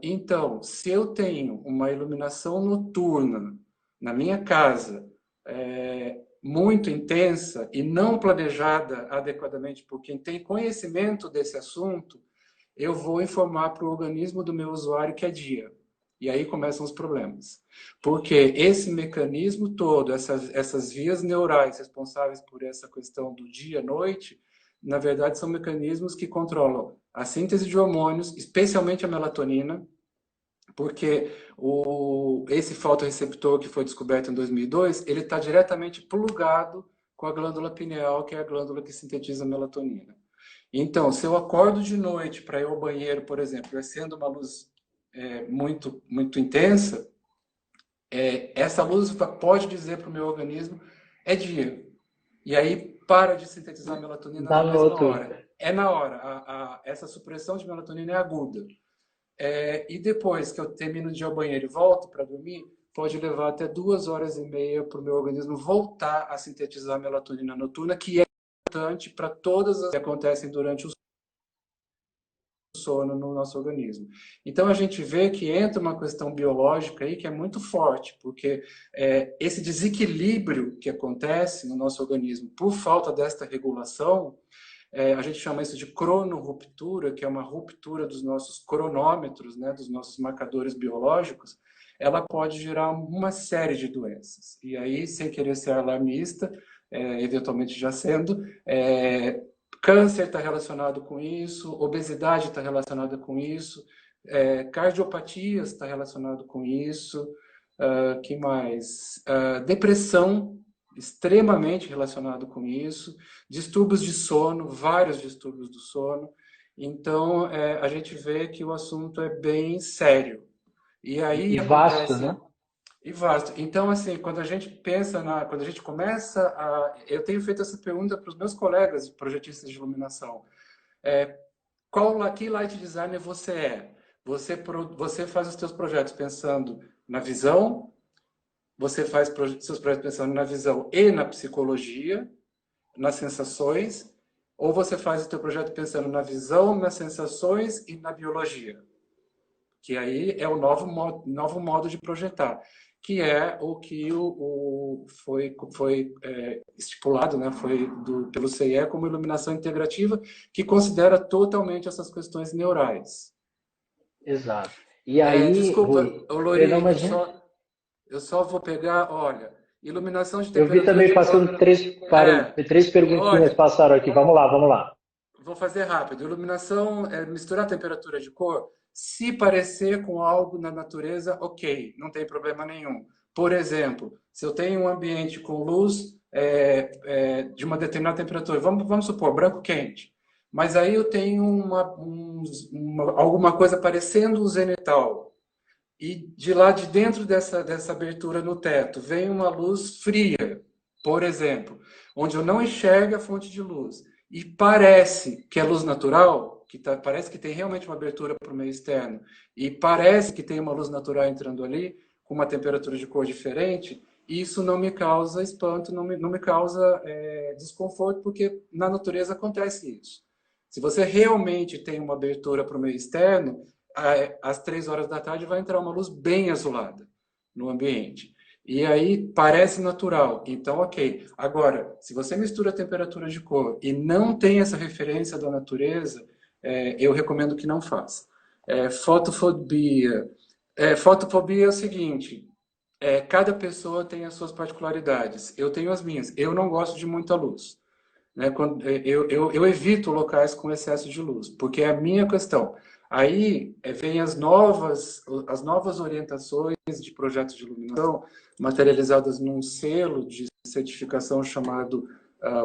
Então, se eu tenho uma iluminação noturna na minha casa, muito intensa e não planejada adequadamente por quem tem conhecimento desse assunto, eu vou informar para o organismo do meu usuário que é dia. E aí começam os problemas. Porque esse mecanismo todo, essas vias neurais responsáveis por essa questão do dia-noite, na verdade são mecanismos que controlam a síntese de hormônios, especialmente a melatonina, porque esse fotorreceptor que foi descoberto em 2002, ele está diretamente plugado com a glândula pineal, que é a glândula que sintetiza melatonina. Então, se eu acordo de noite para ir ao banheiro, por exemplo, e acendo uma luz muito intensa, essa luz pode dizer para o meu organismo, é dia. E aí para de sintetizar melatonina Dá na no mesma outro. hora. É na hora. Essa supressão de melatonina é aguda. E depois que eu termino de ir ao banheiro e volto para dormir, pode levar até 2 horas e meia para o meu organismo voltar a sintetizar melatonina noturna, que é importante para todas as que acontecem durante o sono no nosso organismo. Então a gente vê que entra uma questão biológica aí que é muito forte, porque esse desequilíbrio que acontece no nosso organismo por falta desta regulação, a gente chama isso de cronorruptura, que é uma ruptura dos nossos cronômetros, né, dos nossos marcadores biológicos, ela pode gerar uma série de doenças. E aí, sem querer ser alarmista, eventualmente já sendo, câncer está relacionado com isso, obesidade está relacionada com isso, cardiopatias está relacionado com isso, que mais? Depressão, extremamente relacionado com isso, distúrbios de sono, vários distúrbios do sono. Então, a gente vê que o assunto é bem sério. E aí E vasto, acontece né? e vasto. Então, assim, quando a gente pensa quando a gente começa eu tenho feito essa pergunta para os meus colegas projetistas de iluminação. Que light designer você é? Você faz os seus projetos pensando na visão, você faz seus projetos pensando na visão e na psicologia, nas sensações, ou você faz o teu projeto pensando na visão, nas sensações e na biologia? Que aí é o novo modo de projetar, que é o que foi estipulado, né, pelo CIE como iluminação integrativa, que considera totalmente essas questões neurais. Exato. E aí, Desculpa, Rui, perdão, Lori, mas eu só vou pegar, olha, iluminação de eu vi temperatura também de passando cor. três perguntinhas Olha, passaram aqui. Vamos lá, vamos lá. vou fazer rápido. Iluminação é misturar temperatura de cor. Se parecer com algo na natureza, ok, não tem problema nenhum. Por exemplo, se eu tenho um ambiente com luz de uma determinada temperatura, vamos supor, branco quente, mas aí eu tenho alguma coisa parecendo um zenital, e de lá de dentro dessa abertura no teto vem uma luz fria, por exemplo, onde eu não enxergo a fonte de luz e parece que é luz natural, parece que tem realmente uma abertura para o meio externo e parece que tem uma luz natural entrando ali com uma temperatura de cor diferente, isso não me causa espanto, não me causa desconforto, porque na natureza acontece isso. Se você realmente tem uma abertura para o meio externo, às 3 horas da tarde vai entrar uma luz bem azulada no ambiente. E aí parece natural. Então, ok. Agora, se você mistura a temperatura de cor e não tem essa referência da natureza, eu recomendo que não faça. Fotofobia. Fotofobia é o seguinte: cada pessoa tem as suas particularidades. Eu tenho as minhas. Eu não gosto de muita luz. Né? Eu evito locais com excesso de luz, porque é a minha questão. Aí vem as novas orientações de projetos de iluminação materializadas num selo de certificação chamado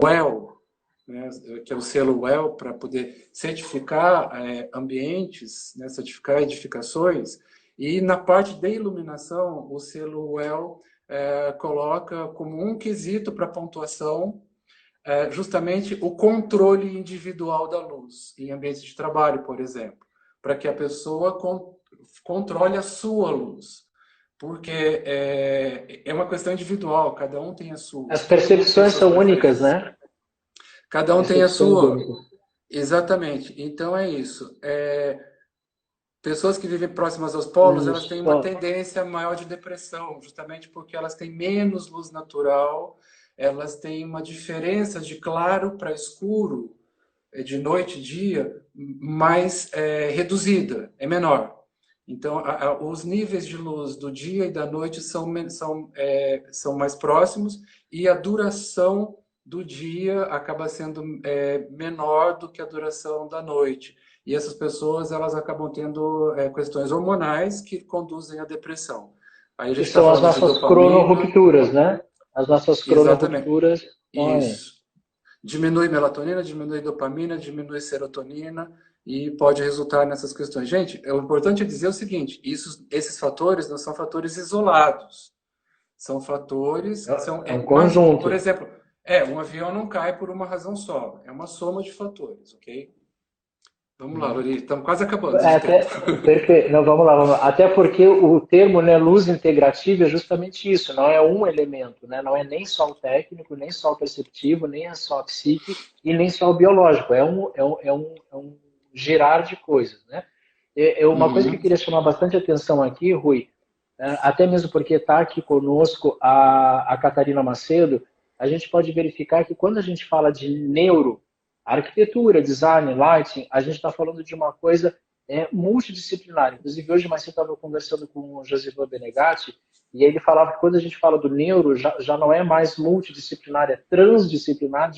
WELL, né, que é o selo WELL para poder certificar ambientes, né, certificar edificações. E na parte de iluminação, o selo WELL coloca como um quesito para pontuação justamente o controle individual da luz em ambientes de trabalho, por exemplo, para que a pessoa controle a sua luz, porque é uma questão individual, cada um tem a sua, As todo mundo tem percepções suas são únicas, preferências, né? cada um tem a Percepções sua, únicas. exatamente. Então é isso. Pessoas que vivem próximas aos polos, elas têm Isso. uma tendência maior de depressão, justamente porque elas têm menos luz natural, elas têm uma diferença de claro para escuro, de noite e dia, mais reduzida, é menor. Então, os níveis de luz do dia e da noite são mais próximos e a duração do dia acaba sendo menor do que a duração da noite. e essas pessoas elas acabam tendo questões hormonais que conduzem à depressão. Aí a gente Que está são as falando de nossas dopamina, cronorrupturas, né? As nossas exatamente, cronorrupturas estão aí. isso. Diminui melatonina, diminui dopamina, diminui serotonina e pode resultar nessas questões. Gente, é importante dizer o seguinte, esses fatores não são fatores isolados. São fatores, É um imagina, por conjunto. exemplo, um avião não cai por uma razão só, é uma soma de fatores, ok? Vamos lá, Uhum. Lori, estamos quase acabando É de tempo. até, perfeito. Não, vamos lá, vamos lá. Até porque o termo, né, luz integrativa é justamente isso, não é um elemento, né? Não é nem só o técnico, nem só o perceptivo, nem é só a psique e nem só o biológico. É um girar de coisas, né? Uma coisa que eu Uhum. queria chamar bastante atenção aqui, Rui, até mesmo porque está aqui conosco a Catarina Macedo, a gente pode verificar que quando a gente fala de arquitetura, design, lighting, a gente está falando de uma coisa multidisciplinar. Inclusive, hoje mais eu estava conversando com o Josivan Benegatti, e ele falava que quando a gente fala do neuro, já não é mais multidisciplinar, é transdisciplinar,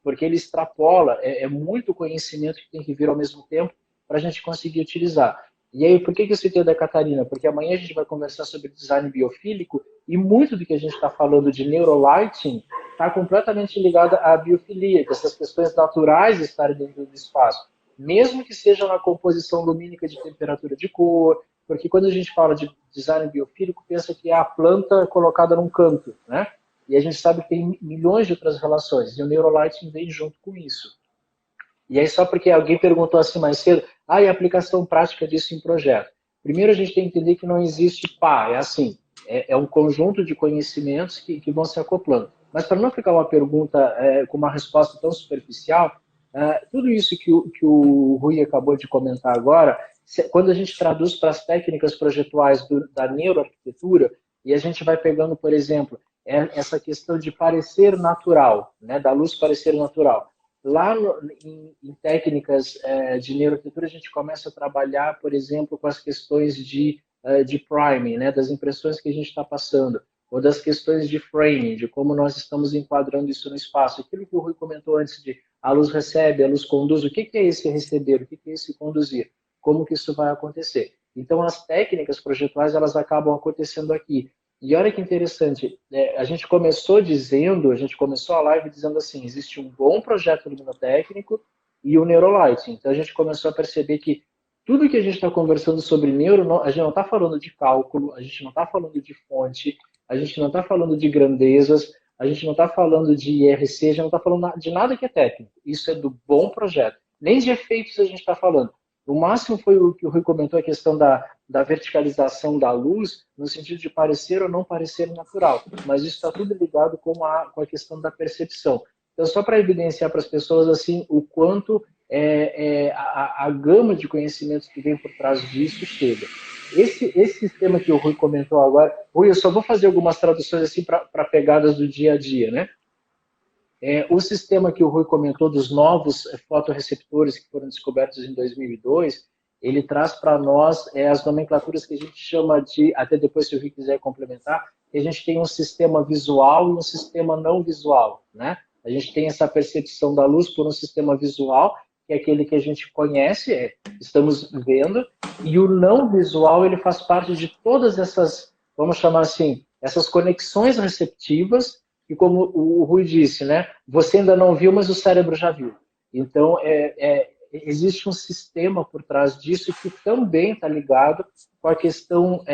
porque ele extrapola, é muito conhecimento que tem que vir ao mesmo tempo para a gente conseguir utilizar. E aí, por que eu citei da Catarina? Porque amanhã a gente vai conversar sobre design biofílico e muito do que a gente está falando de neurolighting está completamente ligado à biofilia, que essas questões naturais de estarem dentro do espaço, mesmo que seja na composição lumínica de temperatura de cor, porque quando a gente fala de design biofílico, pensa que é a planta colocada num canto, né? E a gente sabe que tem milhões de outras relações, e o neurolighting vem junto com isso. E aí, só porque alguém perguntou assim mais cedo, e a aplicação prática disso em projeto? Primeiro, a gente tem que entender que não existe pá, é assim, é um conjunto de conhecimentos que vão se acoplando. Mas para não ficar uma pergunta com uma resposta tão superficial, tudo isso que o Rui acabou de comentar agora, quando a gente traduz para as técnicas projetuais da neuroarquitetura, e a gente vai pegando, por exemplo, essa questão de parecer natural, né, da luz parecer natural. Lá em técnicas de neuroarquitetura, a gente começa a trabalhar, por exemplo, com as questões de priming, né, das impressões que a gente está passando, ou das questões de framing, de como nós estamos enquadrando isso no espaço. Aquilo que o Rui comentou antes de a luz recebe, a luz conduz, o que é esse receber, o que é esse conduzir, como que isso vai acontecer. Então, as técnicas projetuais, elas acabam acontecendo aqui. E olha que interessante, a gente começou a live dizendo assim, existe um bom projeto luminotécnico e o Neurolight. Então a gente começou a perceber que tudo que a gente está conversando sobre neuro, a gente não está falando de cálculo, a gente não está falando de fonte, a gente não está falando de grandezas, a gente não está falando de IRC, a gente não está falando de nada que é técnico. Isso é do bom projeto. Nem de efeitos a gente está falando. O máximo foi o que o Rui comentou, a questão da verticalização da luz, no sentido de parecer ou não parecer natural. Mas isso está tudo ligado com a questão da percepção. Então, só para evidenciar para as pessoas assim o quanto a gama de conhecimentos que vem por trás disso chega. Esse sistema que o Rui comentou agora, Rui, eu só vou fazer algumas traduções assim para pegadas do dia a dia, né? O sistema que o Rui comentou dos novos fotorreceptores que foram descobertos em 2002, ele traz para nós as nomenclaturas que a gente chama de, até depois se o Rui quiser complementar, que a gente tem um sistema visual e um sistema não visual, né? A gente tem essa percepção da luz por um sistema visual, que é aquele que a gente conhece, estamos vendo, e o não visual, ele faz parte de todas essas, vamos chamar assim, essas conexões receptivas, e como o Rui disse, né, você ainda não viu, mas o cérebro já viu. Então, existe um sistema por trás disso que também está ligado com a questão,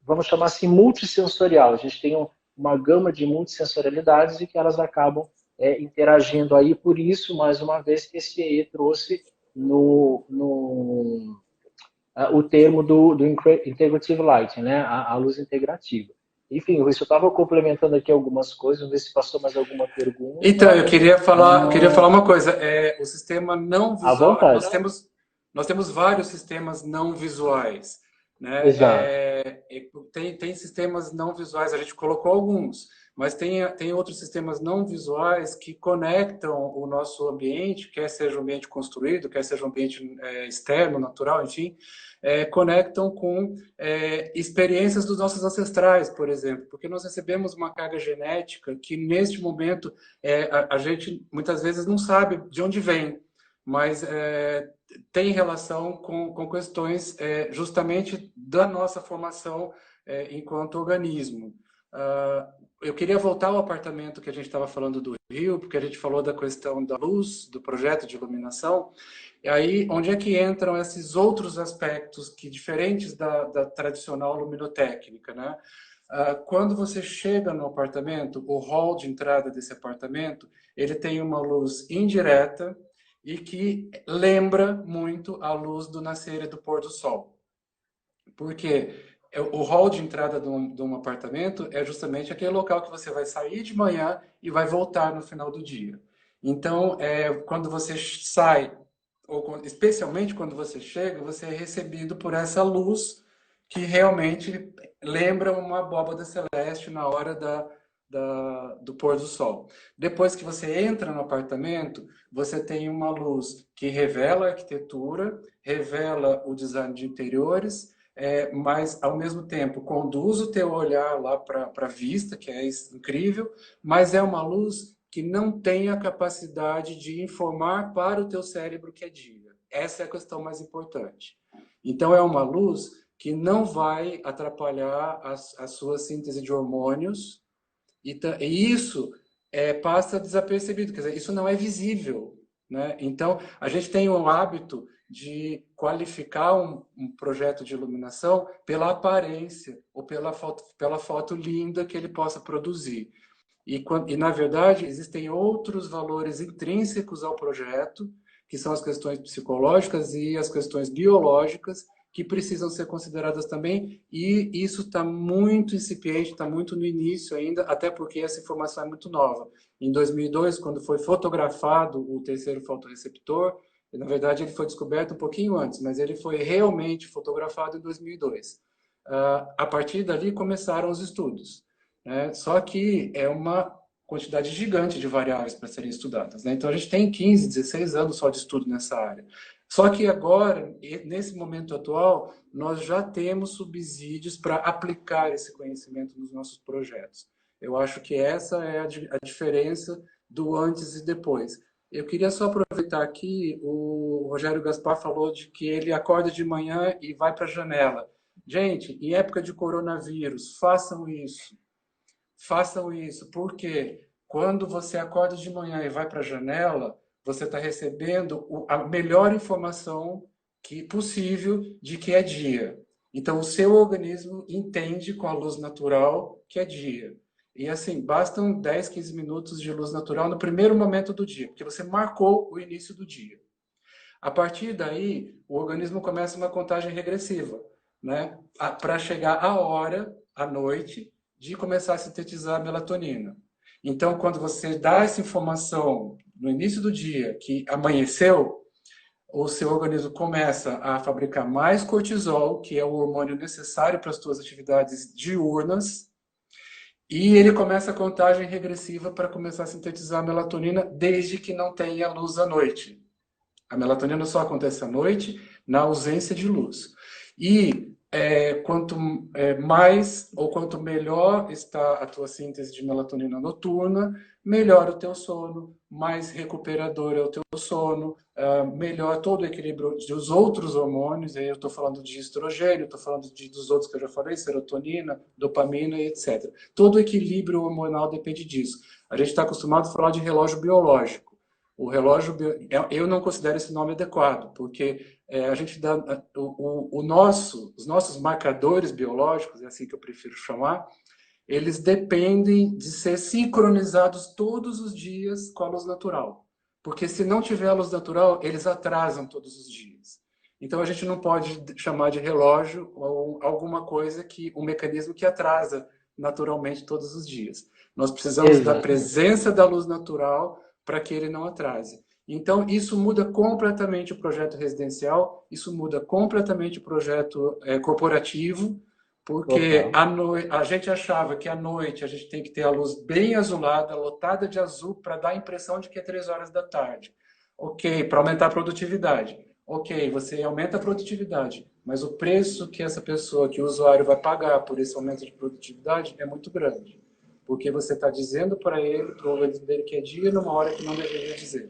vamos chamar assim, multissensorial. A gente tem uma gama de multissensorialidades e que elas acabam interagindo aí. Por isso, mais uma vez, que esse EE trouxe o termo do Integrative Lighting, né, a luz integrativa. Enfim, eu estava complementando aqui algumas coisas, vamos ver se passou mais alguma pergunta. Então, eu queria falar uma coisa. O sistema não À visual, vontade. nós temos vários sistemas não visuais, né? Exato. Tem sistemas não visuais, a gente colocou alguns, mas tem outros sistemas não visuais que conectam o nosso ambiente, quer seja um ambiente construído, quer seja um ambiente externo, natural, enfim, conectam com experiências dos nossos ancestrais, por exemplo, porque nós recebemos uma carga genética que, neste momento, a gente muitas vezes não sabe de onde vem, mas tem relação com questões justamente da nossa formação enquanto organismo. Eu queria voltar ao apartamento que a gente estava falando do Rio, porque a gente falou da questão da luz, do projeto de iluminação. E aí, onde é que entram esses outros aspectos que diferentes da tradicional luminotécnica, né? Quando você chega no apartamento, o hall de entrada desse apartamento, ele tem uma luz indireta e que lembra muito a luz do nascer e do pôr do sol. Porque o hall de entrada de um apartamento é justamente aquele local que você vai sair de manhã e vai voltar no final do dia. Então, quando você sai, ou especialmente quando você chega, você é recebido por essa luz que realmente lembra uma abóbada celeste na hora do pôr do sol. Depois que você entra no apartamento, você tem uma luz que revela a arquitetura, revela o design de interiores, mas ao mesmo tempo conduz o teu olhar lá para a vista, que é incrível, mas é uma luz que não tem a capacidade de informar para o teu cérebro que é dia. Essa é a questão mais importante. Então é uma luz que não vai atrapalhar a sua síntese de hormônios, e isso passa desapercebido, quer dizer, isso não é visível, né? Então, a gente tem o hábito de qualificar um projeto de iluminação pela aparência ou pela foto linda que ele possa produzir. E, na verdade, existem outros valores intrínsecos ao projeto, que são as questões psicológicas e as questões biológicas, que precisam ser consideradas também, e isso está muito incipiente, está muito no início ainda, até porque essa informação é muito nova. Em 2002, quando foi fotografado o terceiro fotorreceptor, na verdade ele foi descoberto um pouquinho antes, mas ele foi realmente fotografado em 2002. A partir dali começaram os estudos, né? Só que é uma quantidade gigante de variáveis para serem estudadas, né? Então a gente tem 15, 16 anos só de estudo nessa área. Só que agora, nesse momento atual, nós já temos subsídios para aplicar esse conhecimento nos nossos projetos. Eu acho que essa é a diferença do antes e depois. Eu queria só aproveitar aqui, o Rogério Gaspar falou de que ele acorda de manhã e vai para a janela. Gente, em época de coronavírus, façam isso. Façam isso, porque quando você acorda de manhã e vai para a janela, você está recebendo a melhor informação possível de que é dia. Então, o seu organismo entende com a luz natural que é dia. E assim, bastam 10, 15 minutos de luz natural no primeiro momento do dia, porque você marcou o início do dia. A partir daí, o organismo começa uma contagem regressiva, né? Para chegar a hora, à noite, de começar a sintetizar a melatonina. Então, quando você dá essa informação no início do dia, que amanheceu, o seu organismo começa a fabricar mais cortisol, que é o hormônio necessário para as suas atividades diurnas, e ele começa a contagem regressiva para começar a sintetizar a melatonina, desde que não tenha luz à noite. A melatonina só acontece à noite, na ausência de luz. E quanto mais ou quanto melhor está a tua síntese de melatonina noturna, melhor o teu sono, mais recuperador é o teu sono, melhor todo o equilíbrio dos outros hormônios. Aí eu estou falando de estrogênio, estou falando dos outros que eu já falei, serotonina, dopamina e etc. Todo o equilíbrio hormonal depende disso. A gente está acostumado a falar de relógio biológico. O relógio, eu não considero esse nome adequado, porque a gente dá os nossos marcadores biológicos, é assim que eu prefiro chamar, eles dependem de ser sincronizados todos os dias com a luz natural. Porque se não tiver a luz natural, eles atrasam todos os dias. Então a gente não pode chamar de relógio ou alguma coisa um mecanismo que atrasa naturalmente todos os dias. Nós precisamos da presença da luz natural para que ele não atrase. Então, isso muda completamente o projeto residencial, isso muda completamente o projeto corporativo, porque a gente achava que à noite a gente tem que ter a luz bem azulada, lotada de azul, para dar a impressão de que é 3 horas da tarde. Ok, para aumentar a produtividade. Ok, você aumenta a produtividade, mas o preço que essa pessoa, que o usuário vai pagar por esse aumento de produtividade é muito grande. Porque você está dizendo para ele, para o organismo dele, que é dia numa hora que não deveria dizer.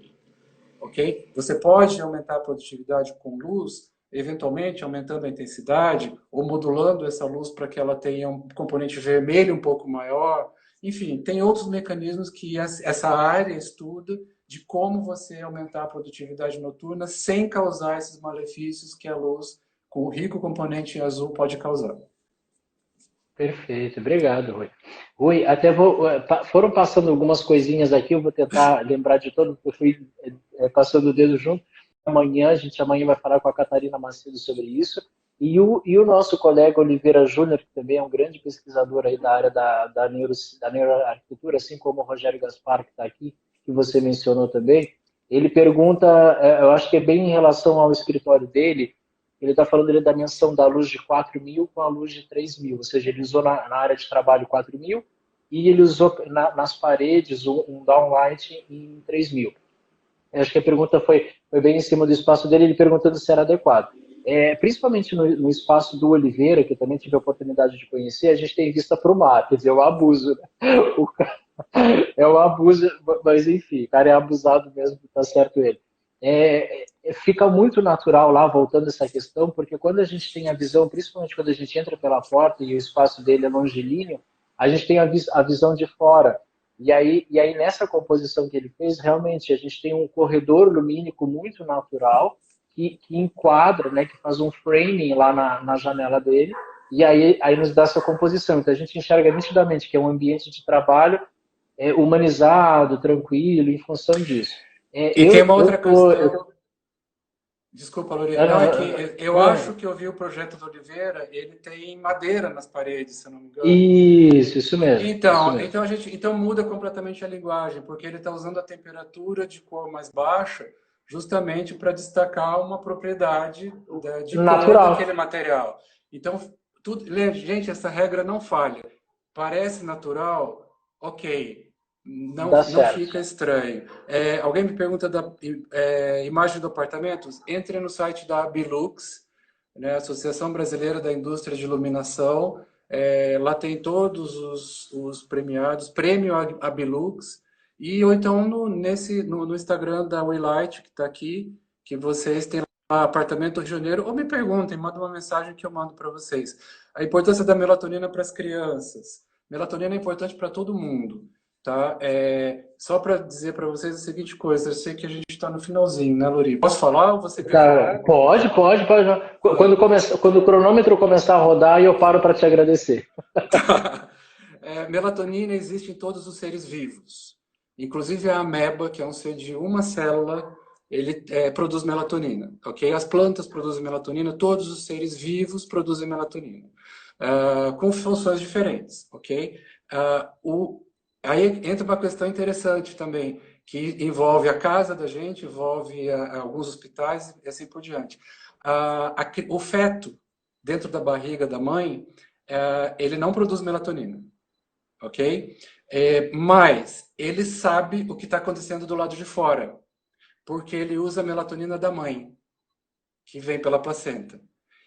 ok? Você pode aumentar a produtividade com luz, eventualmente aumentando a intensidade ou modulando essa luz para que ela tenha um componente vermelho um pouco maior. Enfim, tem outros mecanismos que essa área estuda de como você aumentar a produtividade noturna sem causar esses malefícios que a luz com o rico componente azul pode causar. Perfeito, obrigado, Rui. Rui, até foram passando algumas coisinhas aqui, eu vou tentar lembrar de todo, porque eu fui passando o dedo junto. Amanhã vai falar com a Catarina Macedo sobre isso. E o nosso colega Oliveira Júnior, que também é um grande pesquisador aí da área da neuroarquitetura, assim como o Rogério Gaspar, que está aqui, que você mencionou também, ele pergunta, eu acho que é bem em relação ao escritório dele, ele está falando da menção da luz de 4.000 com a luz de 3.000, ou seja, ele usou na área de trabalho 4.000 e ele usou nas paredes um downlight em 3.000. Eu acho que a pergunta foi bem em cima do espaço dele, ele perguntando se era adequado. Principalmente no espaço do Oliveira, que eu também tive a oportunidade de conhecer, a gente tem vista para o mar, quer dizer, o abuso. Né? É um abuso, mas enfim, o cara é abusado mesmo, tá certo ele. Fica muito natural lá, voltando a essa questão, porque quando a gente tem a visão, principalmente quando a gente entra pela porta e o espaço dele é longilíneo, a gente tem a visão de fora. E aí nessa composição que ele fez, realmente a gente tem um corredor lumínico muito natural que enquadra, né, que faz um framing lá na janela dele, e aí nos dá essa composição. Então a gente enxerga nitidamente que é um ambiente de trabalho humanizado, tranquilo, em função disso. E tem uma outra questão. Desculpa, Lorena. Não, é que eu acho que eu vi o projeto do Oliveira, ele tem madeira nas paredes, se eu não me engano. Isso mesmo. Então muda completamente a linguagem, porque ele está usando a temperatura de cor mais baixa justamente para destacar uma propriedade de natural cor daquele material. Então, gente, essa regra não falha. Parece natural, ok. Não fica estranho. Alguém me pergunta da imagem do apartamento? Entre no site da Abilux, né, Associação Brasileira da Indústria de Iluminação. Lá tem todos os premiados, prêmio Abilux. Ou então no Instagram da Waylight, que está aqui, que vocês têm lá apartamento Rio de Janeiro, ou me perguntem, mandem uma mensagem que eu mando para vocês. A importância da melatonina para as crianças. Melatonina é importante para todo mundo. Tá? Só para dizer para vocês a seguinte coisa, eu sei que a gente está no finalzinho, né, Lori? Posso falar ou você quer falar? Pode. Quando o cronômetro começar a rodar, eu paro para te agradecer. Melatonina existe em todos os seres vivos. Inclusive a ameba, que é um ser de uma célula, ele produz melatonina, ok? As plantas produzem melatonina, todos os seres vivos produzem melatonina, com funções diferentes, ok? Aí entra uma questão interessante também, que envolve a casa da gente, envolve alguns hospitais e assim por diante. O feto, dentro da barriga da mãe, ele não produz melatonina, ok? Mas ele sabe o que está acontecendo do lado de fora, porque ele usa a melatonina da mãe, que vem pela placenta.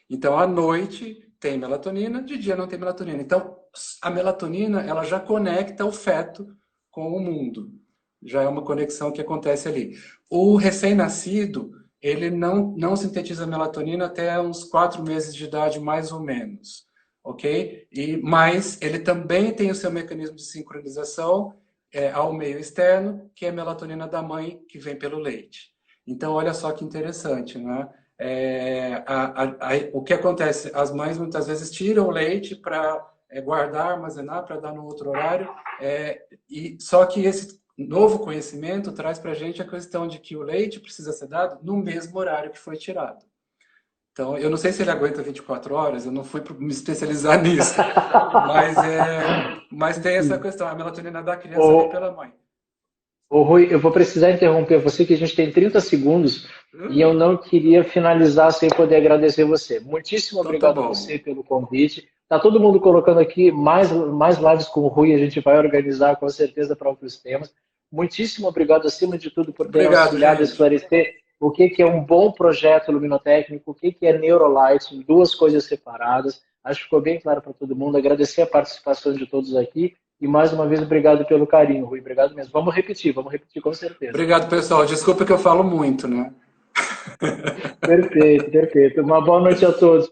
Então, à noite tem melatonina, de dia não tem melatonina. Então, a melatonina ela já conecta o feto com o mundo. Já é uma conexão que acontece ali. O recém-nascido, ele não sintetiza melatonina até uns 4 meses de idade, mais ou menos. Ok? Mas ele também tem o seu mecanismo de sincronização ao meio externo, que é a melatonina da mãe, que vem pelo leite. Então, olha só que interessante, né? O que acontece? As mães muitas vezes tiram o leite para guardar, armazenar, para dar no outro horário, só que esse novo conhecimento traz para a gente a questão de que o leite precisa ser dado no mesmo horário que foi tirado. Então, eu não sei se ele aguenta 24 horas, eu não fui me especializar nisso, mas tem essa questão, a melatonina da criança vem pela mãe. Ô Rui, eu vou precisar interromper você, que a gente tem 30 segundos e eu não queria finalizar sem poder agradecer você. Muitíssimo obrigado a você pelo convite. Tá todo mundo colocando aqui mais lives com o Rui, a gente vai organizar com certeza para outros temas. Muitíssimo obrigado, acima de tudo, por ter auxiliado a esclarecer o que é um bom projeto luminotécnico, o que é Neurolight, duas coisas separadas. Acho que ficou bem claro para todo mundo. Agradecer a participação de todos aqui E mais uma vez, obrigado pelo carinho, Rui. Obrigado mesmo. Vamos repetir com certeza. Obrigado, pessoal. Desculpa que eu falo muito, né? Perfeito, perfeito. Uma boa noite a todos.